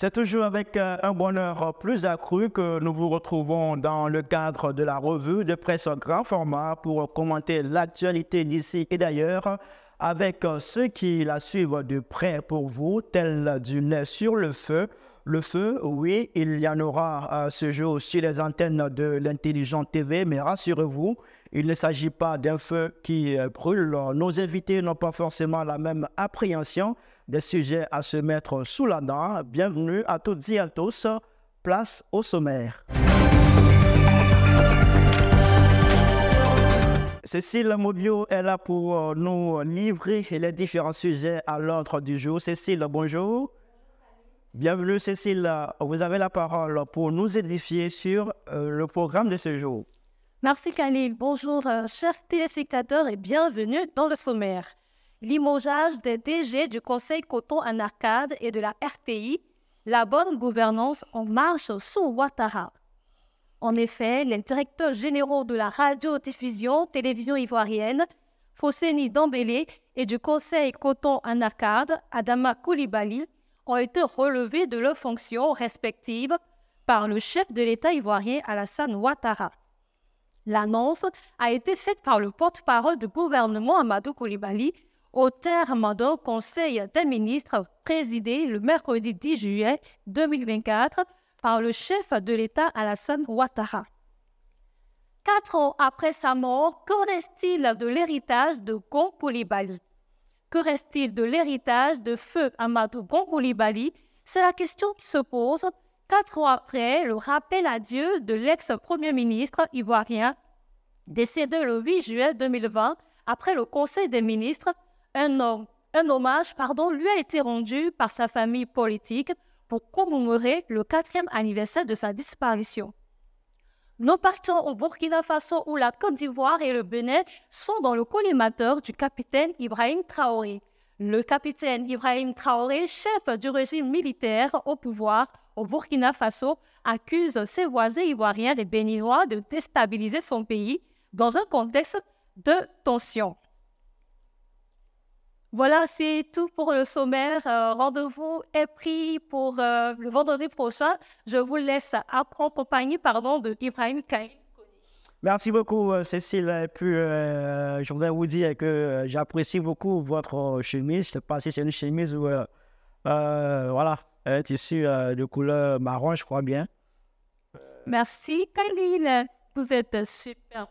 C'est toujours avec un bonheur plus accru que nous vous retrouvons dans le cadre de la revue de presse grand format pour commenter l'actualité d'ici et d'ailleurs avec ceux qui la suivent de près pour vous, tel du lait sur le feu. Le feu, oui, il y en aura ce jour sur les antennes de l'Intelligent TV, mais rassurez-vous, il ne s'agit pas d'un feu qui brûle. Nos invités n'ont pas forcément la même appréhension des sujets à se mettre sous la dent. Bienvenue à toutes et à tous. Place au sommaire. Cécile Mobio est là pour nous livrer les différents sujets à l'ordre du jour. Cécile, bonjour. Bienvenue Cécile, vous avez la parole pour nous édifier sur le programme de ce jour. Merci Khalil, bonjour chers téléspectateurs et bienvenue dans le sommaire. Limogeage des DG du Conseil Coton en Arcade et de la RTI, la bonne gouvernance en marche sous Ouattara. En effet, les directeurs généraux de la radiodiffusion télévision ivoirienne, Fosseni Dambélé, et du Conseil Coton en Arcade, Adama Coulibaly, ont été relevés de leurs fonctions respectives par le chef de l'État ivoirien Alassane Ouattara. L'annonce a été faite par le porte-parole du gouvernement Amadou Coulibaly au terme d'un conseil des ministres présidé le mercredi 10 juillet 2024 par le chef de l'État Alassane Ouattara. 4 ans après sa mort, que reste-t-il de l'héritage de Gon Coulibaly? Que reste-t-il de l'héritage de feu Amadou Gon Coulibaly? C'est la question qui se pose 4 ans après le rappel à Dieu de l'ex-premier ministre ivoirien, décédé le 8 juillet 2020 après le Conseil des ministres. Un hommage lui a été rendu par sa famille politique pour commémorer le 4e anniversaire de sa disparition. Nous partons au Burkina Faso où la Côte d'Ivoire et le Bénin sont dans le collimateur du capitaine Ibrahim Traoré. Le capitaine Ibrahim Traoré, chef du régime militaire au pouvoir au Burkina Faso, accuse ses voisins ivoiriens et béninois de déstabiliser son pays dans un contexte de tension. Voilà, c'est tout pour le sommaire. Rendez-vous est pris pour le vendredi prochain. Je vous laisse en compagnie de Ibrahim Khalil. Merci beaucoup Cécile. Et puis, je voudrais vous dire que j'apprécie beaucoup votre chemise. Je ne sais pas si c'est une chemise ou voilà, un tissu de couleur marron, je crois bien. Merci Khalil. Vous êtes super.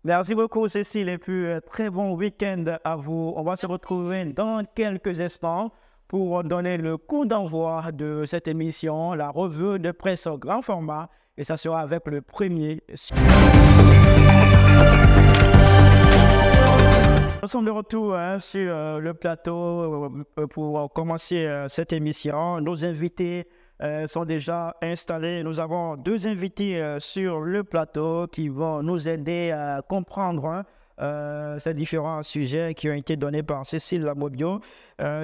Merci beaucoup Cécile et puis très bon week-end à vous. On va se retrouver dans quelques instants pour donner le coup d'envoi de cette émission, la revue de presse grand format, et ça sera avec le premier. Nous sommes de retour sur le plateau pour commencer cette émission. Nos invités sont déjà installés. Nous avons 2 invités sur le plateau qui vont nous aider à comprendre ces différents sujets qui ont été donnés par Cécile Mobio.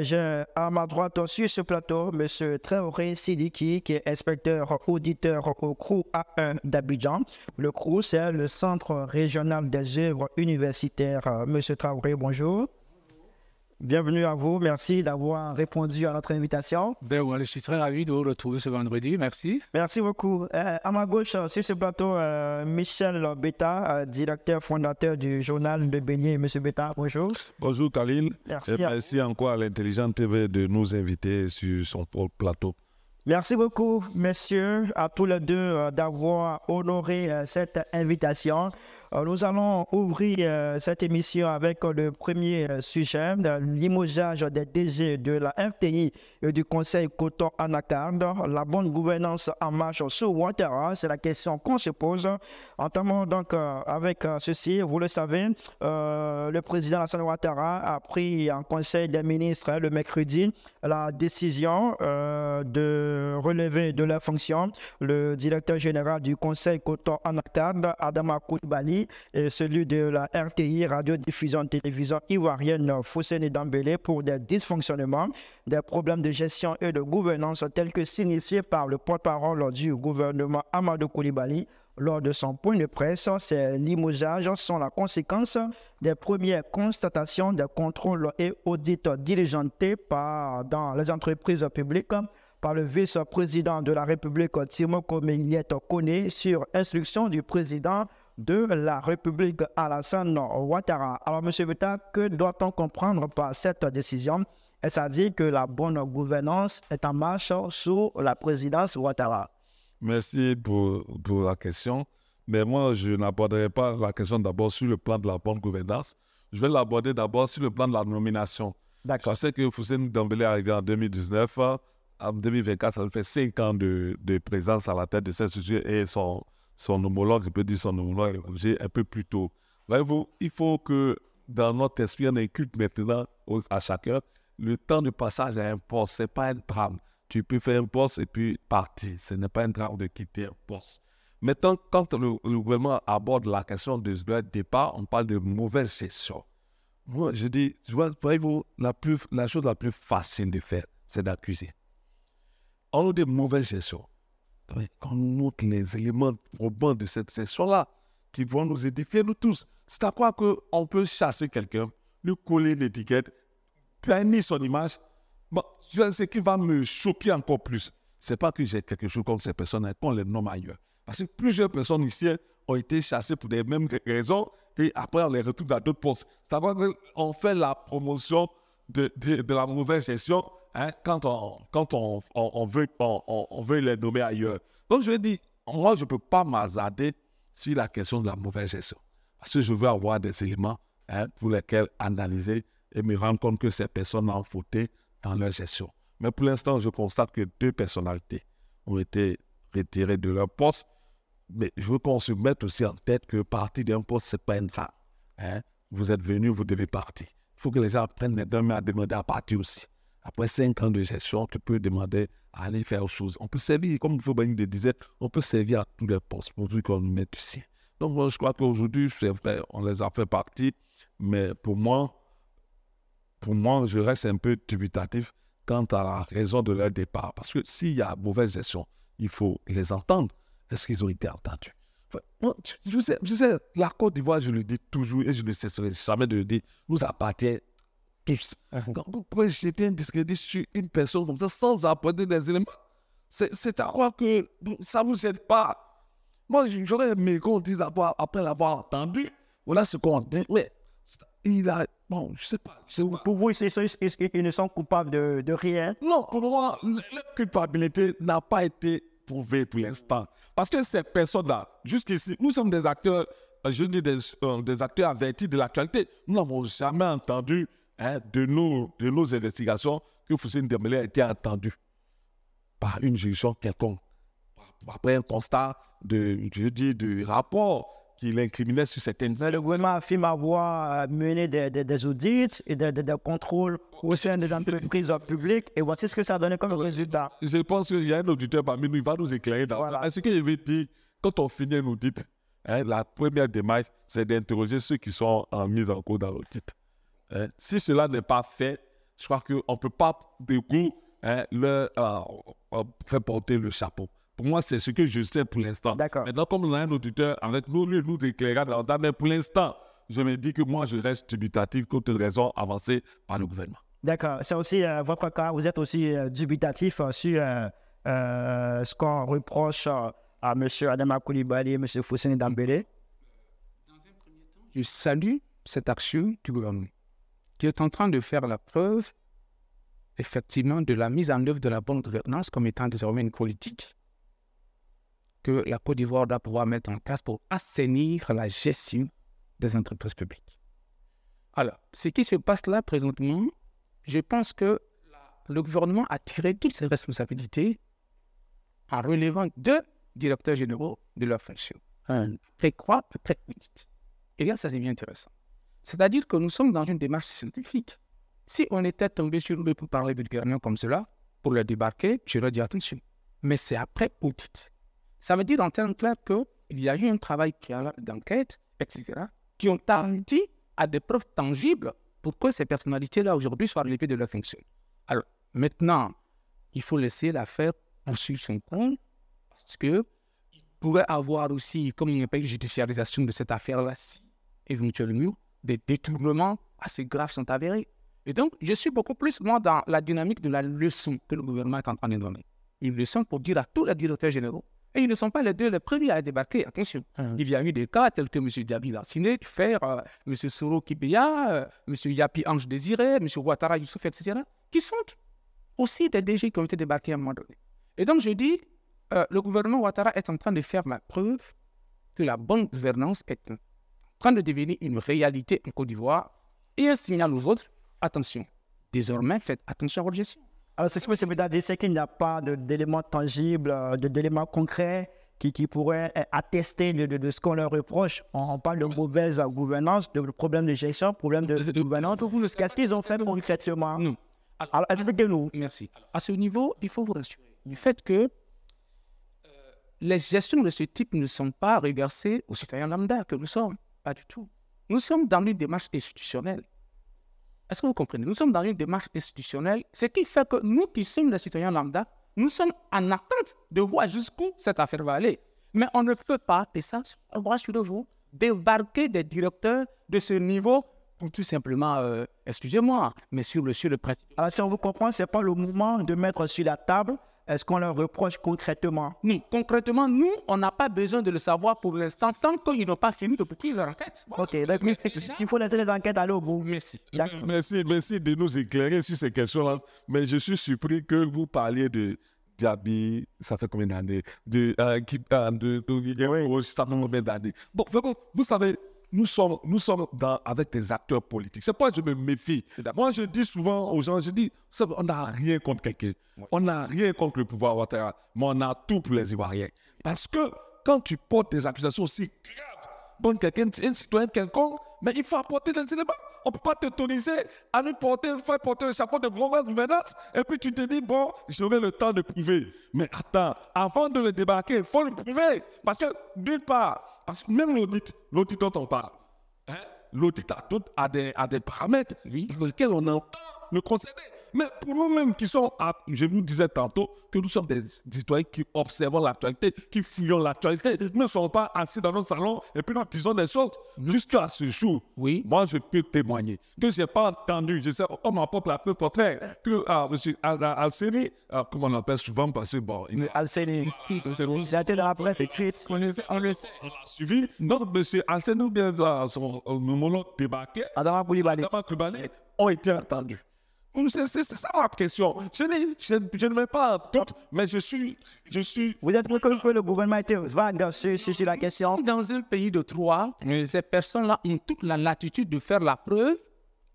J'ai à ma droite sur ce plateau M. Traoré Sidiki, qui est inspecteur auditeur au CROU A1 d'Abidjan. Le CROU, c'est le Centre régional des œuvres universitaires. M. Traoré, bonjour. Bienvenue à vous, merci d'avoir répondu à notre invitation. Je suis très ravi de vous retrouver ce vendredi, merci. Merci beaucoup. À ma gauche, sur ce plateau, Michel Beta, directeur fondateur du journal de Béni. Monsieur Beta, bonjour. Bonjour Khalil. Merci. Et merci encore à l'Intelligent TV de nous inviter sur son plateau. Merci beaucoup, messieurs, à tous les deux d'avoir honoré cette invitation. Nous allons ouvrir cette émission avec le premier sujet, le limogeage des DG de la RTI et du Conseil Coton en Arcade, la bonne gouvernance en marche sous Ouattara. C'est la question qu'on se pose. Entamons donc avec ceci. Vous le savez, le président Alassane Ouattara a pris en Conseil des ministres le mercredi la décision de relever de leur fonction le directeur général du Conseil Coton en Arcade, Adama Coulibaly, et celui de la RTI, radiodiffusion télévision ivoirienne, Fosseni Dambélé, pour des dysfonctionnements, des problèmes de gestion et de gouvernance tels que signifiés par le porte-parole du gouvernement Amadou Coulibaly lors de son point de presse. Ces limogeages sont la conséquence des premières constatations des contrôles et audits diligentés dans les entreprises publiques par le vice-président de la République, Timoko Meïliette Koné, sur instruction du président de la République, Alassane Ouattara. Alors, M. Beta, que doit-on comprendre par cette décision? Est-ce à dire que la bonne gouvernance est en marche sous la présidence Ouattara? Merci pour la question. Mais moi, je n'aborderai pas la question d'abord sur le plan de la bonne gouvernance. Je vais l'aborder d'abord sur le plan de la nomination. D'accord. Je sais que Fousseni Dembélé est arrivé en 2019. En 2024, ça fait 5 ans de présence à la tête de cette structure et son homologue, je peux dire son homologue, un peu plus tôt. Voyez-vous, il faut que dans notre esprit, on inculque maintenant à chacun le temps de passage à un poste. Ce n'est pas un drame. Tu peux faire un poste et puis partir. Ce n'est pas un drame de quitter un poste. Maintenant, quand le gouvernement aborde la question de ce départ, on parle de mauvaise gestion. Moi, je dis, voyez-vous, la chose la plus facile de faire, c'est d'accuser. On a de mauvaise gestion. Quand on montre les éléments probants de cette gestion-là, qui vont nous édifier, nous tous, c'est à quoi qu'on peut chasser quelqu'un, lui coller l'étiquette, ternir son image. Bon, ce qui va me choquer encore plus, ce n'est pas que j'ai quelque chose contre ces personnes, qu'on les nomme ailleurs. Parce que plusieurs personnes ici ont été chassées pour les mêmes raisons et après on les retrouve dans d'autres postes. C'est-à-dire qu'on fait la promotion de la mauvaise gestion quand on veut les nommer ailleurs. Donc je dis, moi je ne peux pas m'hasarder sur la question de la mauvaise gestion. Parce que je veux avoir des éléments pour lesquels analyser et me rendre compte que ces personnes ont fauté dans leur gestion. Mais pour l'instant, je constate que 2 personnalités ont été retirées de leur poste. Mais je veux qu'on se mette aussi en tête que partir d'un poste, ce n'est pas un drame. Vous êtes venu, vous devez partir. Il faut que les gens apprennent maintenant à demander à partir aussi. Après 5 ans de gestion, tu peux demander à aller faire autre chose. On peut servir, comme Fousseni disait, on peut servir à tous les postes pour qu'on nous mette ici. Donc, moi, je crois qu'aujourd'hui, c'est vrai, on les a fait partir. Mais pour moi, je reste un peu dubitatif quant à la raison de leur départ. Parce que s'il y a mauvaise gestion, il faut les entendre. Est-ce qu'ils ont été entendus? Enfin, je sais, la Côte d'Ivoire, je le dis toujours et je ne cesserai jamais de le dire, nous appartient tous. Quand vous pouvez jeter un discrédit sur une personne comme ça sans apporter des éléments, c'est à croire que ça ne vous aide pas. Moi, j'aurais aimé qu'on dise après l'avoir entendu, voilà ce qu'on dit. Mais il a, bon, je ne sais pas. Pour vous, ils ne sont coupables de rien? Non, pour moi, leur culpabilité n'a pas été prouvée pour l'instant. Parce que ces personnes-là, jusqu'ici, nous sommes des acteurs, je dis des acteurs avertis de l'actualité. Nous n'avons jamais entendu de nos investigations que Fousseni Dembélé a été entendu par une juridiction quelconque. Après un constat de rapport qui l'incriminait sur certaines... Mais le gouvernement affirme avoir mené des audits et des contrôles au sein des entreprises publiques. Et voici ce que ça a donné comme résultat. Je pense qu'il y a un auditeur parmi nous, il va nous éclairer dans ça. Ce que je veux dire, quand on finit un audit, la première démarche, c'est d'interroger ceux qui sont en mise en cause dans l'audit. Si cela n'est pas fait, je crois qu'on ne peut pas de goût leur faire porter le chapeau. Pour moi, c'est ce que je sais pour l'instant. D'accord. Maintenant, comme on a un auditeur avec nous, lui nous éclairera davantage. Mais pour l'instant, je me dis que moi, je reste dubitatif contre une raison avancée par le gouvernement. D'accord. C'est aussi votre cas. Vous êtes aussi dubitatif sur ce qu'on reproche à M. Adama Coulibaly et M. Fousseni Dembélé. Dans un premier temps, je salue cette action du gouvernement qui est en train de faire la preuve, effectivement, de la mise en œuvre de la bonne gouvernance comme étant désormais une politique que la Côte d'Ivoire doit pouvoir mettre en place pour assainir la gestion des entreprises publiques. Alors, ce qui se passe là présentement, je pense que le gouvernement a tiré toutes ses responsabilités en relevant 2 directeurs généraux de leur fonction. Après quoi? Après audit. Et là, ça devient intéressant. C'est-à-dire que nous sommes dans une démarche scientifique. Si on était tombé sur eux pour parler de gouvernement comme cela, pour le débarquer, j'aurais dit attention. Mais c'est après audit. Ça veut dire en termes clairs qu'il y a eu un travail préalable d'enquête, etc., qui ont abouti à des preuves tangibles pour que ces personnalités-là aujourd'hui soient relevées de leur fonction. Alors, maintenant, il faut laisser l'affaire poursuivre son cours parce qu'il pourrait avoir aussi, comme on appelle, une judiciarisation de cette affaire-là, si éventuellement des détournements assez graves sont avérés. Et donc, je suis beaucoup plus, moi, dans la dynamique de la leçon que le gouvernement est en train de donner. une leçon pour dire à tous les directeurs généraux, et ils ne sont pas les premiers à débarquer, attention. Il y a eu des cas tels que M. Diaby Lassiné, M. Soro Kibeya, M. Yapi Ange Désiré, M. Ouattara Youssouf, etc., qui sont aussi des DG qui ont été débarqués à un moment donné. Et donc je dis, le gouvernement Ouattara est en train de faire la preuve que la bonne gouvernance est en train de devenir une réalité en Côte d'Ivoire et un signal aux autres, attention, désormais faites attention à votre gestion. Alors, ce que ça veut dire, c'est qu'il n'y a pas d'éléments tangibles, d'éléments concrets qui pourraient attester de ce qu'on leur reproche. On parle de mauvaise gouvernance, de problèmes de gestion, problèmes de gouvernance. Qu'est-ce qu'ils ont fait concrètement? Non. Alors, expliquez-nous. Merci. À ce niveau, il faut vous rassurer du fait que les gestions de ce type ne sont pas reversées aux citoyens lambda que nous sommes. Pas du tout. Nous sommes dans une démarche institutionnelle. Est-ce que vous comprenez? Nous sommes dans une démarche institutionnelle, ce qui fait que nous qui sommes des citoyens lambda, nous sommes en attente de voir jusqu'où cette affaire va aller. Mais on ne peut pas, et ça, rassurez-vous, débarquer des directeurs de ce niveau pour tout simplement, excusez-moi, mais sur le principe. Alors, si on vous comprend, ce n'est pas le moment de mettre sur la table ce qu'on leur reproche concrètement. Non, concrètement, nous, on n'a pas besoin de le savoir pour l'instant, tant qu'ils n'ont pas fini de boucler leur enquête. Ok, donc il faut laisser les enquêtes aller au bout. Merci. Merci de nous éclairer sur ces questions-là. Mais je suis surpris que vous parliez de Diaby, ça fait combien d'années? Ça fait combien d'années? Bon, vraiment, vous savez, nous sommes avec des acteurs politiques. C'est pourquoi je me méfie. Moi, je dis souvent aux gens, on n'a rien contre quelqu'un. On n'a rien contre le pouvoir Ouattara, mais on a tout pour les Ivoiriens. Parce que quand tu portes des accusations aussi graves contre quelqu'un, un citoyen quelconque, mais il faut apporter des éléments. On ne peut pas t'autoriser à nous porter le chapeau de mauvaise gouvernance et puis tu te dis, bon, j'aurai le temps de prouver. Mais attends, avant de le débarquer, il faut le prouver. Parce que, d'une part, parce que même l'audit dont on parle, l'audit a des paramètres dans lesquels on entend le concéder. Mais pour nous-mêmes qui sommes, je vous disais tantôt, que nous sommes des citoyens qui observons l'actualité, qui fouillons l'actualité. Nous ne sommes pas assis dans notre salon et puis nous disons des choses. Jusqu'à ce jour, moi je peux témoigner que je n'ai pas entendu, je sais, on m'apporte la preuve contraire, que M. Alseni, comme on l'appelle souvent, parce que bon... Alseni, il a été dans la presse écrite. On le sait. On l'a suivi. Donc, M. Alseni ou bien son homologue débarqué, Adama Koulibaly, ont été entendus. C'est ça ma question. Je ne mets pas en doute, mais je suis... Vous êtes reconnu que le gouvernement était vague sur la question. Dans un pays de droit, ces personnes-là ont toute la latitude de faire la preuve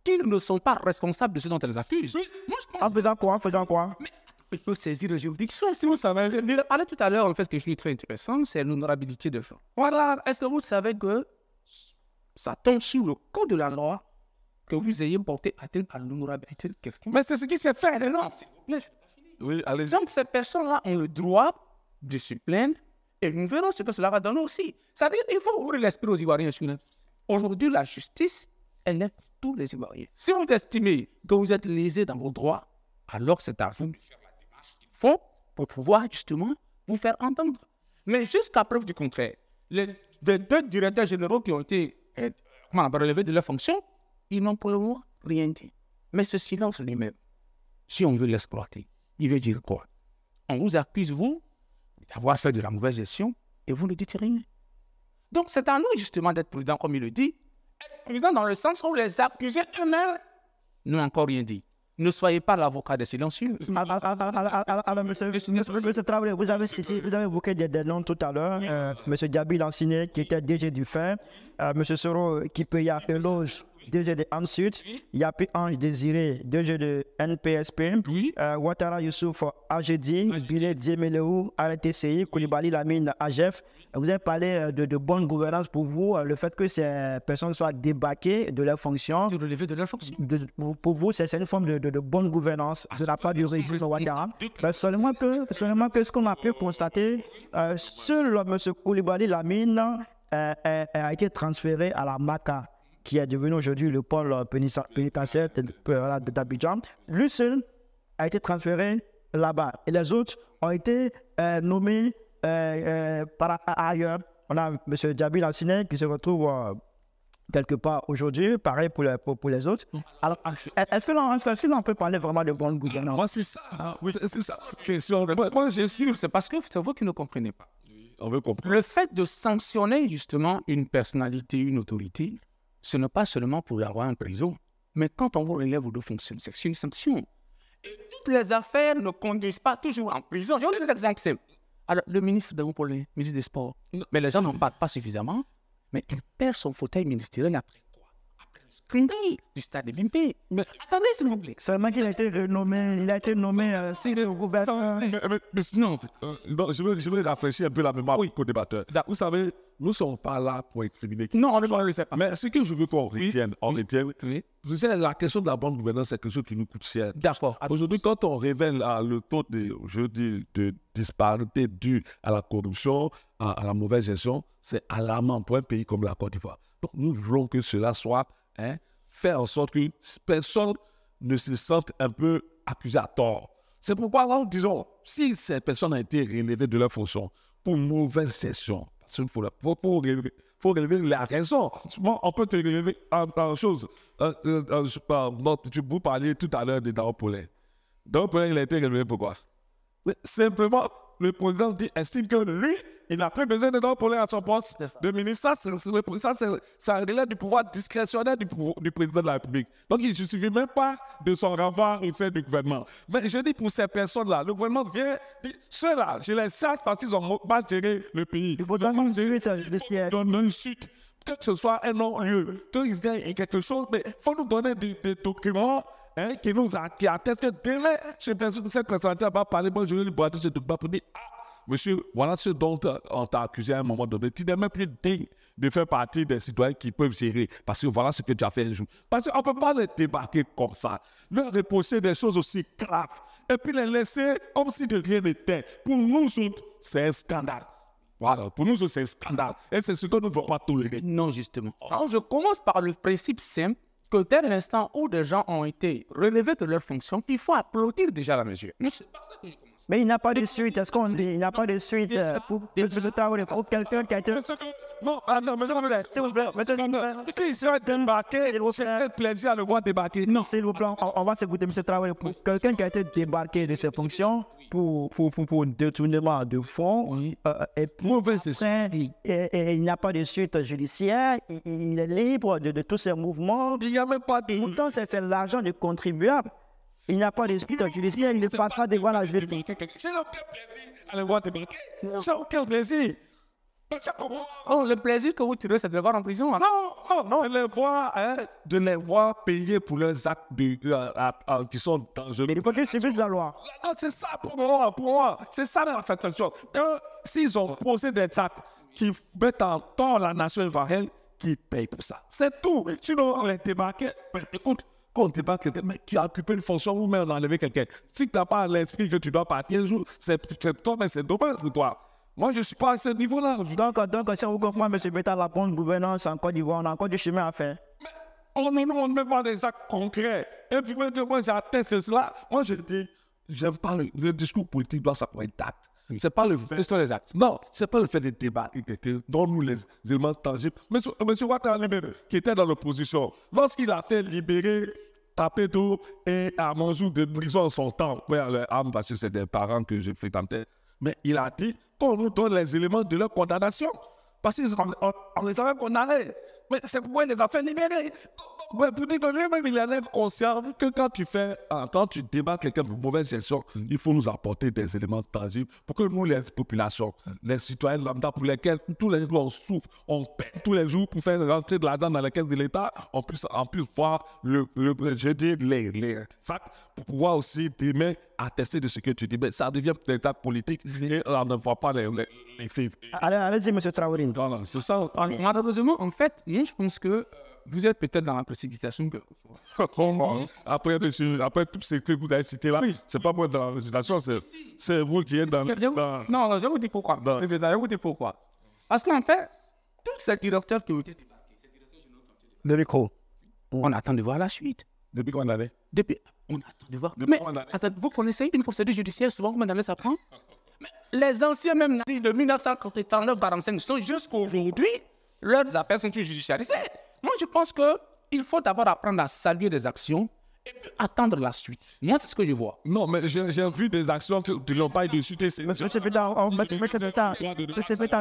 qu'ils ne sont pas responsables de ce dont elles accusent. Moi, je pense... En faisant quoi? Mais il faut saisir les juridictions. Si vous savez, je parlais tout à l'heure, en fait, que je suis très intéressant, c'est l'honorabilité de gens. Voilà. Est-ce que vous savez que ça tombe sous le coup de la loi que vous ayez porté atteinte à l'honorabilité de quelqu'un? Mais c'est ce qui s'est fait, non? S'il vous plaît, je n'ai pas fini. Oui, allez-y. Donc, ces personnes-là ont le droit de se plaindre et nous verrons ce que cela va donner aussi. C'est-à-dire qu'il faut ouvrir l'esprit aux Ivoiriens sur tout ça. Aujourd'hui, la justice, elle est pour tous les Ivoiriens. Si vous estimez que vous êtes lésé dans vos droits, alors c'est à vous de faire la démarche qu'il faut pour pouvoir justement vous faire entendre. Mais jusqu'à preuve du contraire, les deux directeurs généraux qui ont été relevés de leur fonction, ils n'ont pour le moment rien dit. Mais ce silence lui-même, si on veut l'exploiter, il veut dire quoi? On vous accuse, vous, d'avoir fait de la mauvaise gestion et vous ne dites rien. Donc c'est à nous justement d'être prudents, comme il le dit. Être prudents dans le sens où les accusés eux-mêmes n'ont encore rien dit. Ne soyez pas l'avocat des silencieux. Alors, monsieur Traoré, vous avez évoqué des noms tout à l'heure. Monsieur Diaby Lassiné, qui était DG du FER. Monsieur Soro Kipeya Eloge, DG de Ansud. Yapi Ange Désiré, DG de NPSP. Ouattara Youssouf, AGD. Bilé Diemeleou, RTCI. Koulibaly Lamine, AGF. Vous avez parlé de bonne gouvernance pour vous, le fait que ces personnes soient débarquées de leurs fonctions. De relever de leurs fonctions. Pour vous, c'est une forme de bonne gouvernance de la part du régime Ouattara. Seulement que ce qu'on a pu constater, seul M. Koulibaly Lamine a été transféré à la MACA, qui est devenu aujourd'hui le pôle pénitentiaire d'Abidjan. Lui seul a été transféré là-bas. Et les autres ont été nommés par ailleurs. On a M. Diaby Lassiné qui se retrouve quelque part aujourd'hui, pareil pour les autres. Alors, est-ce que l'on peut parler vraiment de bonne gouvernance? Moi, c'est ça. Oui, c'est ça la question. Moi, je suis sûr, c'est parce que c'est vous qui ne comprenez pas. On veut comprendre. Le fait de sanctionner justement une personnalité, une autorité, ce n'est pas seulement pour l'avoir en prison, mais quand on vous relève de fonction, c'est une sanction. Et toutes les affaires ne conduisent pas toujours en prison. Je vais vous donner un exemple simple. Alors, le ministre pour les ministre des Sports, mais les gens n'en parlent pas suffisamment, mais il perd son fauteuil ministériel après quoi? Après le scandale du stade de Bimpe. Mais attendez, s'il vous plaît. Seulement qu'il a été renommé, il a été nommé au gouvernement. Non. Donc, je veux rafraîchir un peu la mémoire au débatteur. Vous savez, nous ne sommes pas là pour incriminer. Non, on ne le fait pas. Mais ce que je veux qu'on retienne, Oui. la question de la bonne gouvernance, c'est quelque chose qui nous coûte cher. D'accord. Aujourd'hui, quand on révèle le taux de disparité due à la corruption, à la mauvaise gestion, c'est alarmant pour un pays comme la Côte d'Ivoire. Donc, nous voulons que cela soit fait en sorte que personne ne se sente un peu accusé à tort. C'est pourquoi, disons, si ces personnes ont été relevées de leur fonction pour mauvaise gestion, parce qu'il faut relever la raison. On peut te relever en chose. Vous parliez tout à l'heure de Dao Polin. Dao Polin, il a été relevé pourquoi? Mais simplement, le président estime que lui, il n'a plus besoin de Dao Polin à son poste de ministre. Ça relève du pouvoir discrétionnaire du président de la République. Donc, il ne suffit même pas de son renvoi au sein du gouvernement. Mais je dis pour ces personnes-là, le gouvernement vient dire, ceux-là, je les chasse parce qu'ils ont mal géré le pays. Il faut donner une suite judiciaire. Donner une suite. Que ce soit un non-lieu, qu'il y ait quelque chose, mais il faut nous donner des documents qui attestent que demain, cette personnalité va parler, moi je vais lui boiter ce document pour dire, monsieur, voilà ce dont on t'a accusé à un moment donné. Tu n'es même plus digne de faire partie des citoyens qui peuvent gérer, parce que voilà ce que tu as fait un jour. Parce qu'on ne peut pas les débarquer comme ça, leur reprocher des choses aussi graves, et puis les laisser comme si de rien n'était. Pour nous autres, c'est un scandale. Voilà, pour nous, c'est un scandale. Et c'est ce que nous ne pouvons pas tolérer. Non, justement. Alors, je commence par le principe simple que dès l'instant où des gens ont été relevés de leur fonction, il faut applaudir déjà la mesure. Mais c'est pas ça que je commence. Mais il n'y a pas de suite, est-ce qu'on dit? Il n'y a pas de suite pour quelqu'un qui a été... Non, s'il vous plaît. S'il serait débarqué, c'est un plaisir à le voir débarquer. Non, s'il vous plaît, on va s'écouter, M. Traoré. Pour quelqu'un qui a été débarqué de ses fonctions pour détournement de fonds, et puis il n'y a pas de suite judiciaire, il est libre de tous ses mouvements. Il n'y a même pas de... Pourtant, c'est l'argent du contribuable. Il n'y a pas de suite judiciaire, il ne passe pas devant la justice. J'ai aucun plaisir à le voir débarquer. J'ai aucun plaisir. Oh, le plaisir que vous tirez, c'est de les voir en prison. Hein? Non, de les voir payer pour leurs actes qui sont dangereux. Mais il faut qu'ils subissent la loi. Non, c'est ça pour moi. C'est ça la satisfaction. Que s'ils ont posé des actes qui mettent en tort la nation ivoirienne, qui payent pour ça. C'est tout. Sinon, on les débarquait. Écoute, quand on débarque quelqu'un, mais tu as occupé une fonction, vous même enlever quelqu'un. Si tu n'as pas l'esprit que tu dois partir un jour, c'est toi, mais c'est dommage pour toi. Moi, je ne suis pas à ce niveau-là. Donc, si on comprend, M. Betta, la bonne gouvernance en Côte d'Ivoire, on a encore du chemin à faire. Mais on ne met pas des actes concrets. Et puis, moi, j'atteste cela. Moi, je dis, j'aime pas le discours politique doit s'appeler d'actes. C'est pas le fait. Ce sont les actes. Non, c'est pas le fait de débattre, donne-nous les éléments tangibles. Monsieur Ouattara, qui était dans l'opposition, lorsqu'il a fait libérer Tapeto et Amanzou de prison en son temps, parce que c'est des parents que je fréquentais, mais il a dit qu'on nous donne les éléments de leur condamnation. Parce qu'on les avait condamnés. Mais c'est pourquoi il les a fait libérer. Pour dire que lui-même, il en est conscient que quand tu débarques quelqu'un pour mauvaise gestion, il faut nous apporter des éléments tangibles pour que nous, les populations, les citoyens lambda pour lesquels tous les jours on souffre, on paie tous les jours pour faire rentrer de l'argent dans la caisse de l'État, on puisse voir les actes pour pouvoir aussi demain attester de ce que tu dis. Mais ça devient des actes politiques et on ne voit pas les faits. Allez-y, M. Traoré. Voilà, c'est ça. Malheureusement, en fait, je pense que vous êtes peut-être dans la précipitation. Après tout ce que vous avez cité là, c'est pas moi dans la précipitation, c'est vous qui êtes dans... Non, je vous dis pourquoi. Je vous dis pourquoi. Parce qu'en fait, tous ces directeurs qui ont été débarqués, ces directeurs généraux qui ont été débarqués, De micro. on attend de voir la suite. Depuis combien d'années? On attend de voir. Depuis combien d'années? Attends, vous connaissez une procédure judiciaire, souvent combien d'années ça prend? Mais les anciens même nazis de 1939-45 sont jusqu'à aujourd'hui, leurs affaires sont judiciarisées. moi, je pense qu'il faut d'abord apprendre à saluer des actions et puis attendre la suite. Moi, c'est ce que je vois. Non, mais j'ai vu des actions qui n'ont pas été chutées. Monsieur Pétain,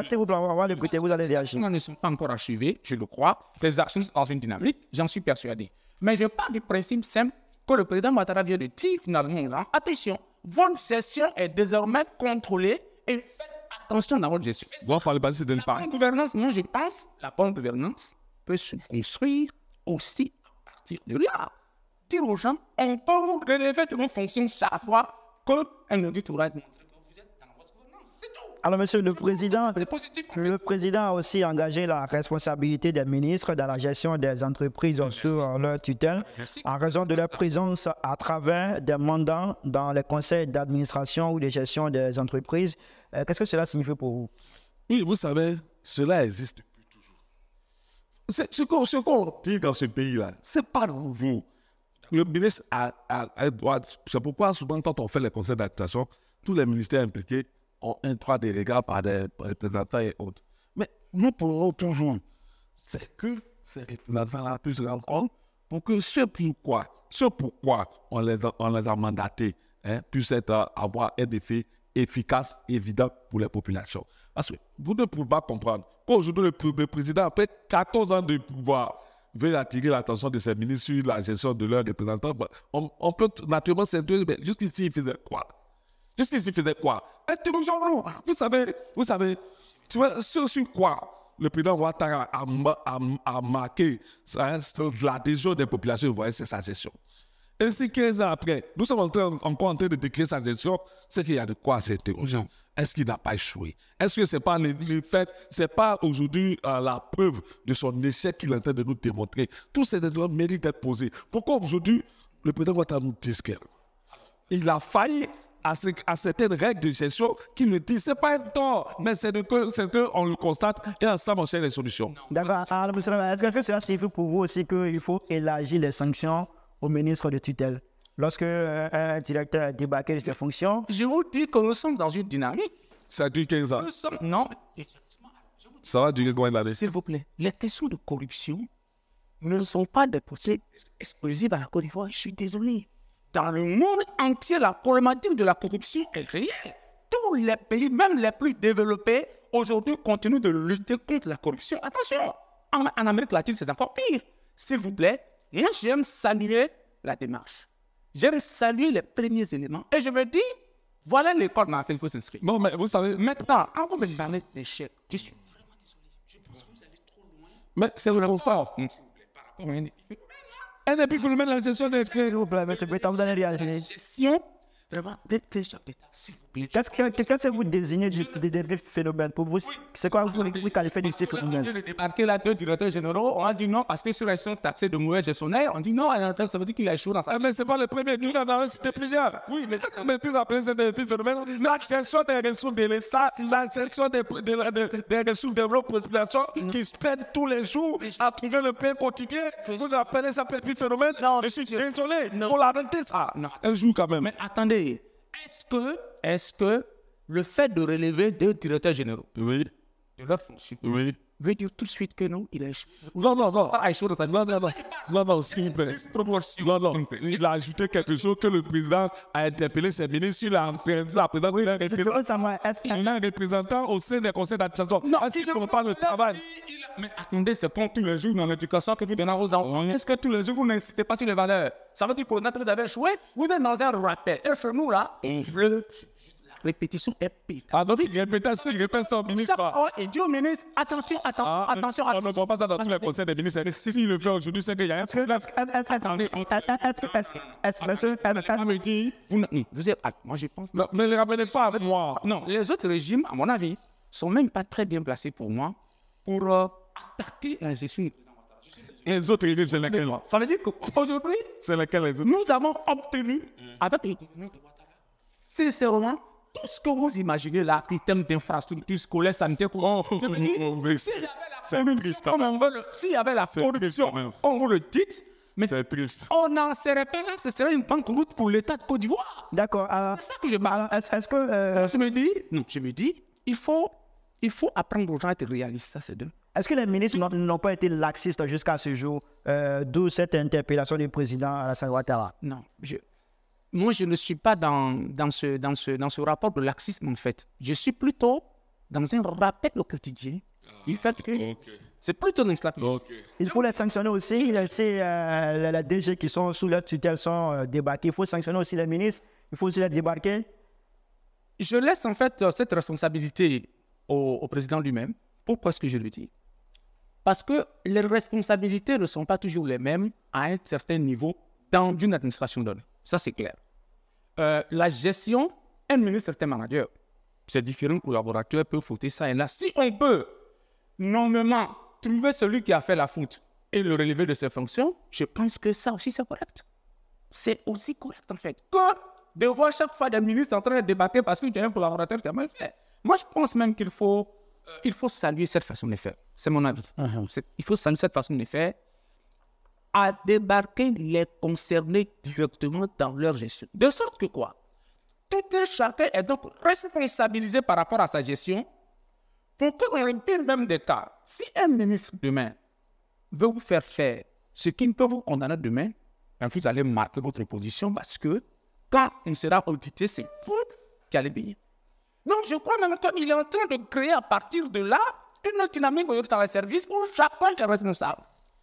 s'il vous plaît, on va l'écouter, vous allez réagir. Ne sont pas encore achevées, je le crois. Les actions sont dans une dynamique, j'en suis persuadé. Mais je pars du principe simple que le président Ouattara vient de dire finalement aux gens, attention, votre gestion est désormais contrôlée et faites attention dans votre gestion. Voir par le passé de La bonne gouvernance, moi je pense, la bonne gouvernance peut se construire aussi à partir de là. Dire aux gens, on peut vous relever de vos fonctions chaque fois qu'un auditoire montre que vous êtes dans votre gouvernance. C'est tout. Alors, monsieur le président, C'est positif. le président a aussi engagé la responsabilité des ministres dans la gestion des entreprises sur leur tutelle Merci. en raison de leur présence à travers des mandats dans les conseils d'administration ou de gestion des entreprises. Qu'est-ce que cela signifie pour vous? Oui, vous savez, cela existe depuis toujours. Ce qu'on dit dans ce pays-là, ce n'est pas nouveau. Le ministre a droit. C'est pourquoi souvent, quand on fait les conseils d'administration, tous les ministères impliqués ont un droit de regard par des représentants et autres. Mais nous pourrons toujours, c'est que ces représentants-là puissent se rendre compte pour que ce pourquoi on les a mandatés puisse avoir un effet efficace, évident pour les populations. Parce que vous ne pouvez pas comprendre qu'aujourd'hui, le président, après 14 ans de pouvoir, veut attirer l'attention de ses ministres sur la gestion de leurs représentants. On peut naturellement s'intéresser, mais jusqu'ici, il faisait quoi? Interrogeons-nous. Vous savez, tu vois, sur quoi le président Ouattara a marqué l'adhésion des populations ivoiriennes, c'est sa gestion. Et si 15 ans après, nous sommes encore en train de décrire sa gestion, c'est qu'il y a de quoi s'interroger. Est-ce qu'il n'a pas échoué? Est-ce que ce n'est pas le fait, c'est pas aujourd'hui la preuve de son échec qu'il est en train de nous démontrer? Tous ces éléments méritent d'être posés. Pourquoi aujourd'hui, le président Ouattara nous dit qu'il il a failli à certaines règles de gestion qui nous disent ce n'est pas un tort, mais c'est qu'on le constate et ensemble on cherche les solutions. D'accord. Alors, monsieur, est-ce que cela signifie pour vous aussi qu'il faut élargir les sanctions au ministre de tutelle lorsque un directeur a débarqué de ses fonctions? Je vous dis que nous sommes dans une dynamique. Ça dure 15 ans. Non, effectivement. Ça va durer combien d'années? S'il vous plaît, les questions de corruption ne sont pas des possibilités exclusives à la Côte d'Ivoire. Je suis désolé. Dans le monde entier, la problématique de la corruption est réelle. Tous les pays, même les plus développés, aujourd'hui continuent de lutter contre la corruption. Attention, en Amérique latine, c'est encore pire. S'il vous plaît, moi, j'aime saluer la démarche. J'aime saluer les premiers éléments. Et je me dis, voilà l'école dans laquelle il faut s'inscrire. Non, mais vous savez, Maintenant, quand vous me parlez d'échec, je suis vraiment désolé. Je pense que vous allez trop loin. mais c'est le constat. S'il vous plaît, par rapport à un défi. Et puis, vous le mettez dans la gestion des S'il vous plaît, monsieur Pétain, vous allez réagir. Gestion, vraiment, des chefs d'État, s'il vous plaît. Qu'est-ce que vous désignez des phénomènes pour vous? C'est quoi vous qualifiez de ces phénomènes? J'ai débarqué là, deux directeurs généraux. On a dit non parce que sur ils sont taxés de mauvais gestionnaires. On dit non, ça veut dire qu'il a échoué dans sa. Mais ce n'est pas le premier. Nous en avons cité plusieurs. Oui, mais plus après, c'est des phénomènes. La gestion des ressources de l'État, la gestion des ressources de nos populations qui se perdent tous les jours à trouver le pain quotidien. Vous appelez ça petit phénomène? Non, je suis désolé. Il faut l'arrêter ça. Non. Un jour quand même. Mais attendez, est-ce que le fait de relever deux directeurs généraux Oui, de leur fonction oui. veut dire tout de suite que non, il a échoué? Non, A échoué dans sa non, s'il vous plaît. disproportion. Non, il a ajouté quelque chose que le président a interpellé ses ministres sur la présence. Il a un représentant au sein des conseils d'administration. Est-ce qu'il ne fait pas le travail? Mais attendez, c'est pas tous les jours dans l'éducation que vous donnez aux enfants. Est-ce que tous les jours vous n'insistez pas sur les valeurs? Ça veut dire que pour que vous avez échoué, vous êtes dans un rappel. Et chez nous là, la répétition est pire. Ah non, il répète son ministre. Et dit au ministre, attention. On ne voit pas ça dans tous les conseils des ministres. S'il le fait aujourd'hui, c'est qu'il y a un problème. Moi je pense. Non, ne les ramenez pas avec moi. Non, les autres régimes, à mon avis, sont même pas très bien placés pour moi pour attaquer la gestion. Et les autres régimes, c'est lesquels? Ça veut dire qu'aujourd'hui, C'est lesquels les autres? nous avons obtenu, avec le gouvernement de Ouattara, sincèrement, tout ce que vous imaginez là, en termes d'infrastructures scolaires, sanitaires, s'il y avait la corruption, on vous le dit, mais c'est triste. on n'en serait pas là, ce serait une banqueroute pour l'État de Côte d'Ivoire. D'accord. C'est ça que je parle. Est-ce que... Je me dis, il faut apprendre aux gens à être réalistes, ça c'est deux. Est-ce que les ministres n'ont pas été laxistes jusqu'à ce jour, d'où cette interpellation du président Alassane Ouattara? Non, moi, je ne suis pas dans ce rapport de laxisme, en fait. Je suis plutôt dans un rappel au quotidien du fait que c'est plutôt dans cela. Il faut les sanctionner aussi. Les DG qui sont sous leur tutelle sont débarqués. Il faut sanctionner aussi les ministres. Il faut aussi les débarquer. Je laisse en fait cette responsabilité au président lui-même. Pourquoi est-ce que je le dis? Parce que les responsabilités ne sont pas toujours les mêmes à un certain niveau dans une administration donnée. Ça, c'est clair. La gestion, un ministre est un manager. Ces différents collaborateurs peuvent fauter ça et là. Si on peut nommément trouver celui qui a fait la faute et le relever de ses fonctions, je pense que ça aussi, c'est correct. C'est aussi correct, en fait, que de voir chaque fois des ministres en train de débattre parce qu'il y a un collaborateur qui a mal fait. Moi, je pense même qu'il faut saluer cette façon de faire. C'est mon avis. Il faut saluer cette façon de faire à débarquer les concernés directement dans leur gestion. De sorte que quoi? Tout un chacun est donc responsabilisé par rapport à sa gestion pour que, dans le pire même des cas, si un ministre demain veut vous faire ce qui ne peut vous condamner demain, vous allez marquer votre position parce que quand on sera audité, c'est vous qui allez payer. Donc, je crois même qu'il est en train de créer à partir de là une autre dynamique dans les services où chacun est responsable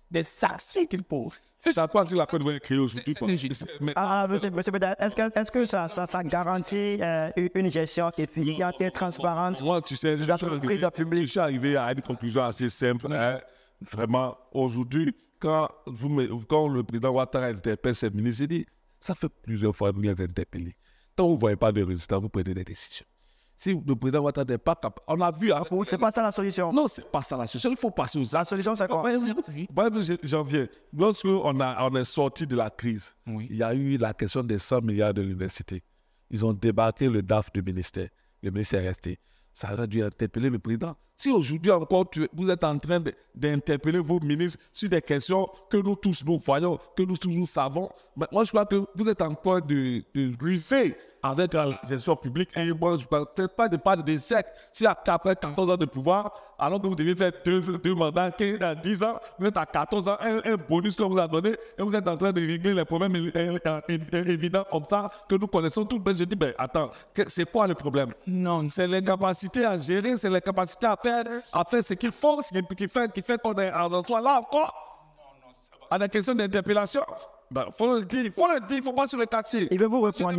des actions qu'il pose. C'est à quoi la Côte d'Ivoire est créée aujourd'hui? Monsieur Beda, est-ce que ça garantit une gestion efficiente et transparente? Moi, tu sais, je suis arrivé à une conclusion assez simple. Vraiment, aujourd'hui, quand le président Ouattara interpelle ses ministres, il dit, ça fait plusieurs fois que vous les interpellez. Quand vous ne voyez pas de résultats, vous prenez des décisions. Si le président Ouattara n'est pas capable, on a vu... c'est pas ça la solution. Non, c'est pas ça la solution. Il faut passer aux actes. La solution, c'est quoi? J'en viens. Lorsqu'on est sorti de la crise, il y a eu la question des 100 milliards de l'université. Ils ont débarqué le DAF du ministère. Le ministère est resté. Ça aurait dû interpeller le président. Si aujourd'hui encore, vous êtes en train d'interpeller vos ministres sur des questions que nous tous nous voyons, que nous tous nous savons, mais moi je crois que vous êtes en train de ruser avec la gestion publique. Et moi, je ne parle peut-être pas de part d'échec. Si après 14 ans de pouvoir, alors que vous devez faire deux mandats, 10 ans, vous êtes à 14 ans, un bonus qu'on vous a donné, et vous êtes en train de régler les problèmes évidents comme ça, que nous connaissons tous. Ben, je dis, attends, c'est quoi le problème? Non, c'est l'incapacité à gérer, c'est l'incapacité à faire ce qu'il faut, qui fait qu'on est en soi là encore. À la question d'interpellation. Il faut le dire, il faut pas sur le quartier. Il veut vous répondre.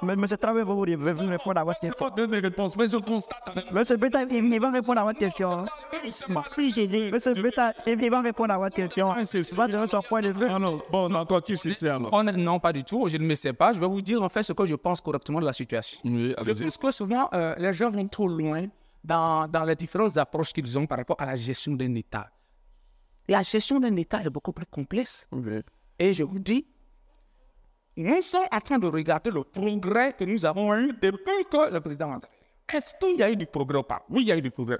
Monsieur Traoré va vous répondre à votre question. Je ne peux pas donner des réponses, mais je constate. Monsieur Beta, il va répondre à votre question. Monsieur Beta, il va répondre à votre question. Il va donner son point de vue. Bon, encore qui c'est alors? Non, pas du tout. Je ne me sais pas. Je vais vous dire en fait ce que je pense correctement de la situation. Je pense que souvent, les gens vont trop loin dans les différentes approches qu'ils ont par rapport à la gestion d'un État. La gestion d'un État est beaucoup plus complexe. Et je vous dis, nous sommes en train de regarder le progrès que nous avons eu depuis que le président a été. Est-ce qu'il y a eu du progrès ou pas? Oui, il y a eu du progrès.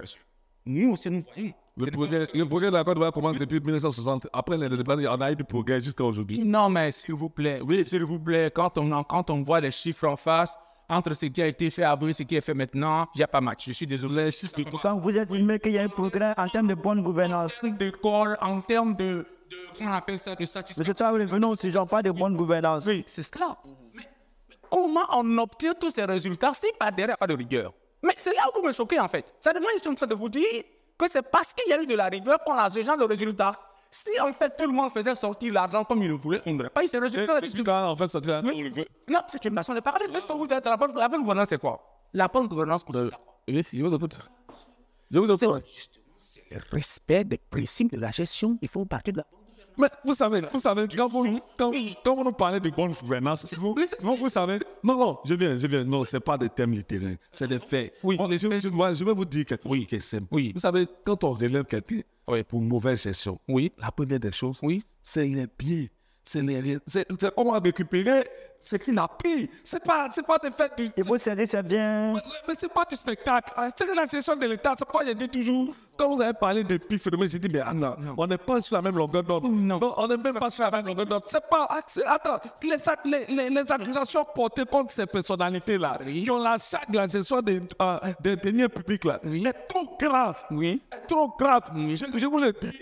Nous aussi, nous voyons. Le progrès de la Côte d'Ivoire commence depuis 1960. Après l'indépendance, on a eu du progrès jusqu'à aujourd'hui. Non, mais s'il vous plaît, quand on voit les chiffres en face, entre ce qui a été fait avant et ce qui est fait maintenant, il n'y a pas match. Je suis désolé. Vous estimez qu'il y a un progrès en termes de bonne gouvernance? En termes de on appelle ça de satisfaction. Monsieur Traoré, venons aussi, j'en parle de bonne gouvernance. Oui, c'est cela. Mais comment on obtient tous ces résultats si pas derrière, il n'y a pas de rigueur? Mais c'est là où vous me choquez en fait. C'est moi je suis en train de vous dire que c'est parce qu'il y a eu de la rigueur qu'on a ce genre de résultats. Si en fait tout le monde faisait sortir l'argent comme il le voulait, on n'aurait pas eu ces résultats. Quand on fait sortir l'argent, on le veut. Non, c'est une façon de parler. Parce que vous êtes la bonne gouvernance, c'est quoi? La bonne gouvernance, c'est quoi? Oui, je vous écoute. Justement, c'est le respect des principes de la gestion. Il faut partir de la bonne gouvernance. Mais vous savez, quand vous nous parlez de bonne gouvernance, vous savez, non, je viens, non, ce n'est pas des thèmes littéraires, c'est des faits. Oui. Je vais vous dire quelque chose qui est simple. Oui. Vous savez, quand on relève quelqu'un pour une mauvaise gestion, la première des choses, c'est les biens. c'est comment récupérer ce qu'il a pris. C'est pas des faits du... Et vous savez, c'est bien. Mais c'est pas du spectacle. C'est la gestion de l'État. C'est pourquoi j'ai dit toujours, quand vous avez parlé de phénomène, j'ai dit, mais Anna, on n'est pas sur la même longueur d'onde. Non, on n'est même pas sur la même longueur d'onde. C'est pas... Attends, les accusations portées contre ces personnalités-là, qui ont la charge de la gestion des deniers publics, là, est trop grave. Oui. Trop grave. Je vous le dis.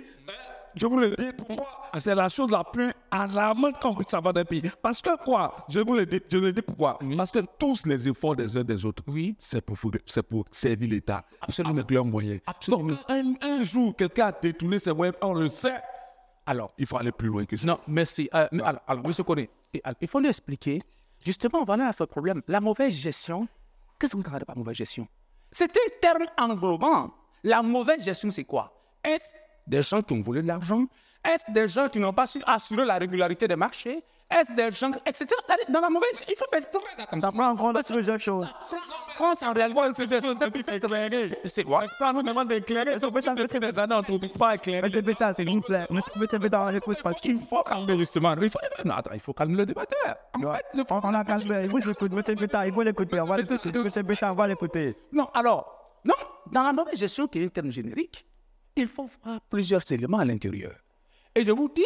Je vous le dis, pour moi, c'est la chose la plus alarmante qu'on puisse savoir d'un pays. Parce que quoi? Je le dis pourquoi? Parce que tous les efforts des uns des autres, c'est pour servir l'État. Absolument. Avec leurs moyens. Absolument. Donc, un jour, quelqu'un a détourné ses moyens, on le sait. Alors, il faut aller plus loin que ça. Non, merci. Alors, monsieur Koné, il faut lui expliquer. Justement, voilà ce problème. La mauvaise gestion, qu'est-ce que vous entendez par mauvaise gestion? C'est un terme englobant. La mauvaise gestion, c'est quoi? Est-ce des gens qui ont volé de l'argent? Est-ce des gens qui n'ont pas su assurer la régularité des marchés? Est-ce des gens, etc. Dans la mauvaise, il faut faire très attention. Ça prend en compte plusieurs choses. En réalité, c'est éclairé. C'est quoi? Ça nous demande d'éclairer. Ça fait des années, on ne peut pas éclairer. Monsieur Beta, s'il vous plaît. Monsieur Beta, on écoute parce qu'il faut calmer justement. Il faut calmer le débatteur. On a calmé. Vous écoutez, monsieur Beta, il faut l'écouter. On va l'écouter. Monsieur Beta, on va l'écouter. Non, alors, non, dans la mauvaise gestion qui est un terme générique, il faut voir plusieurs éléments à l'intérieur. Et je vous dis,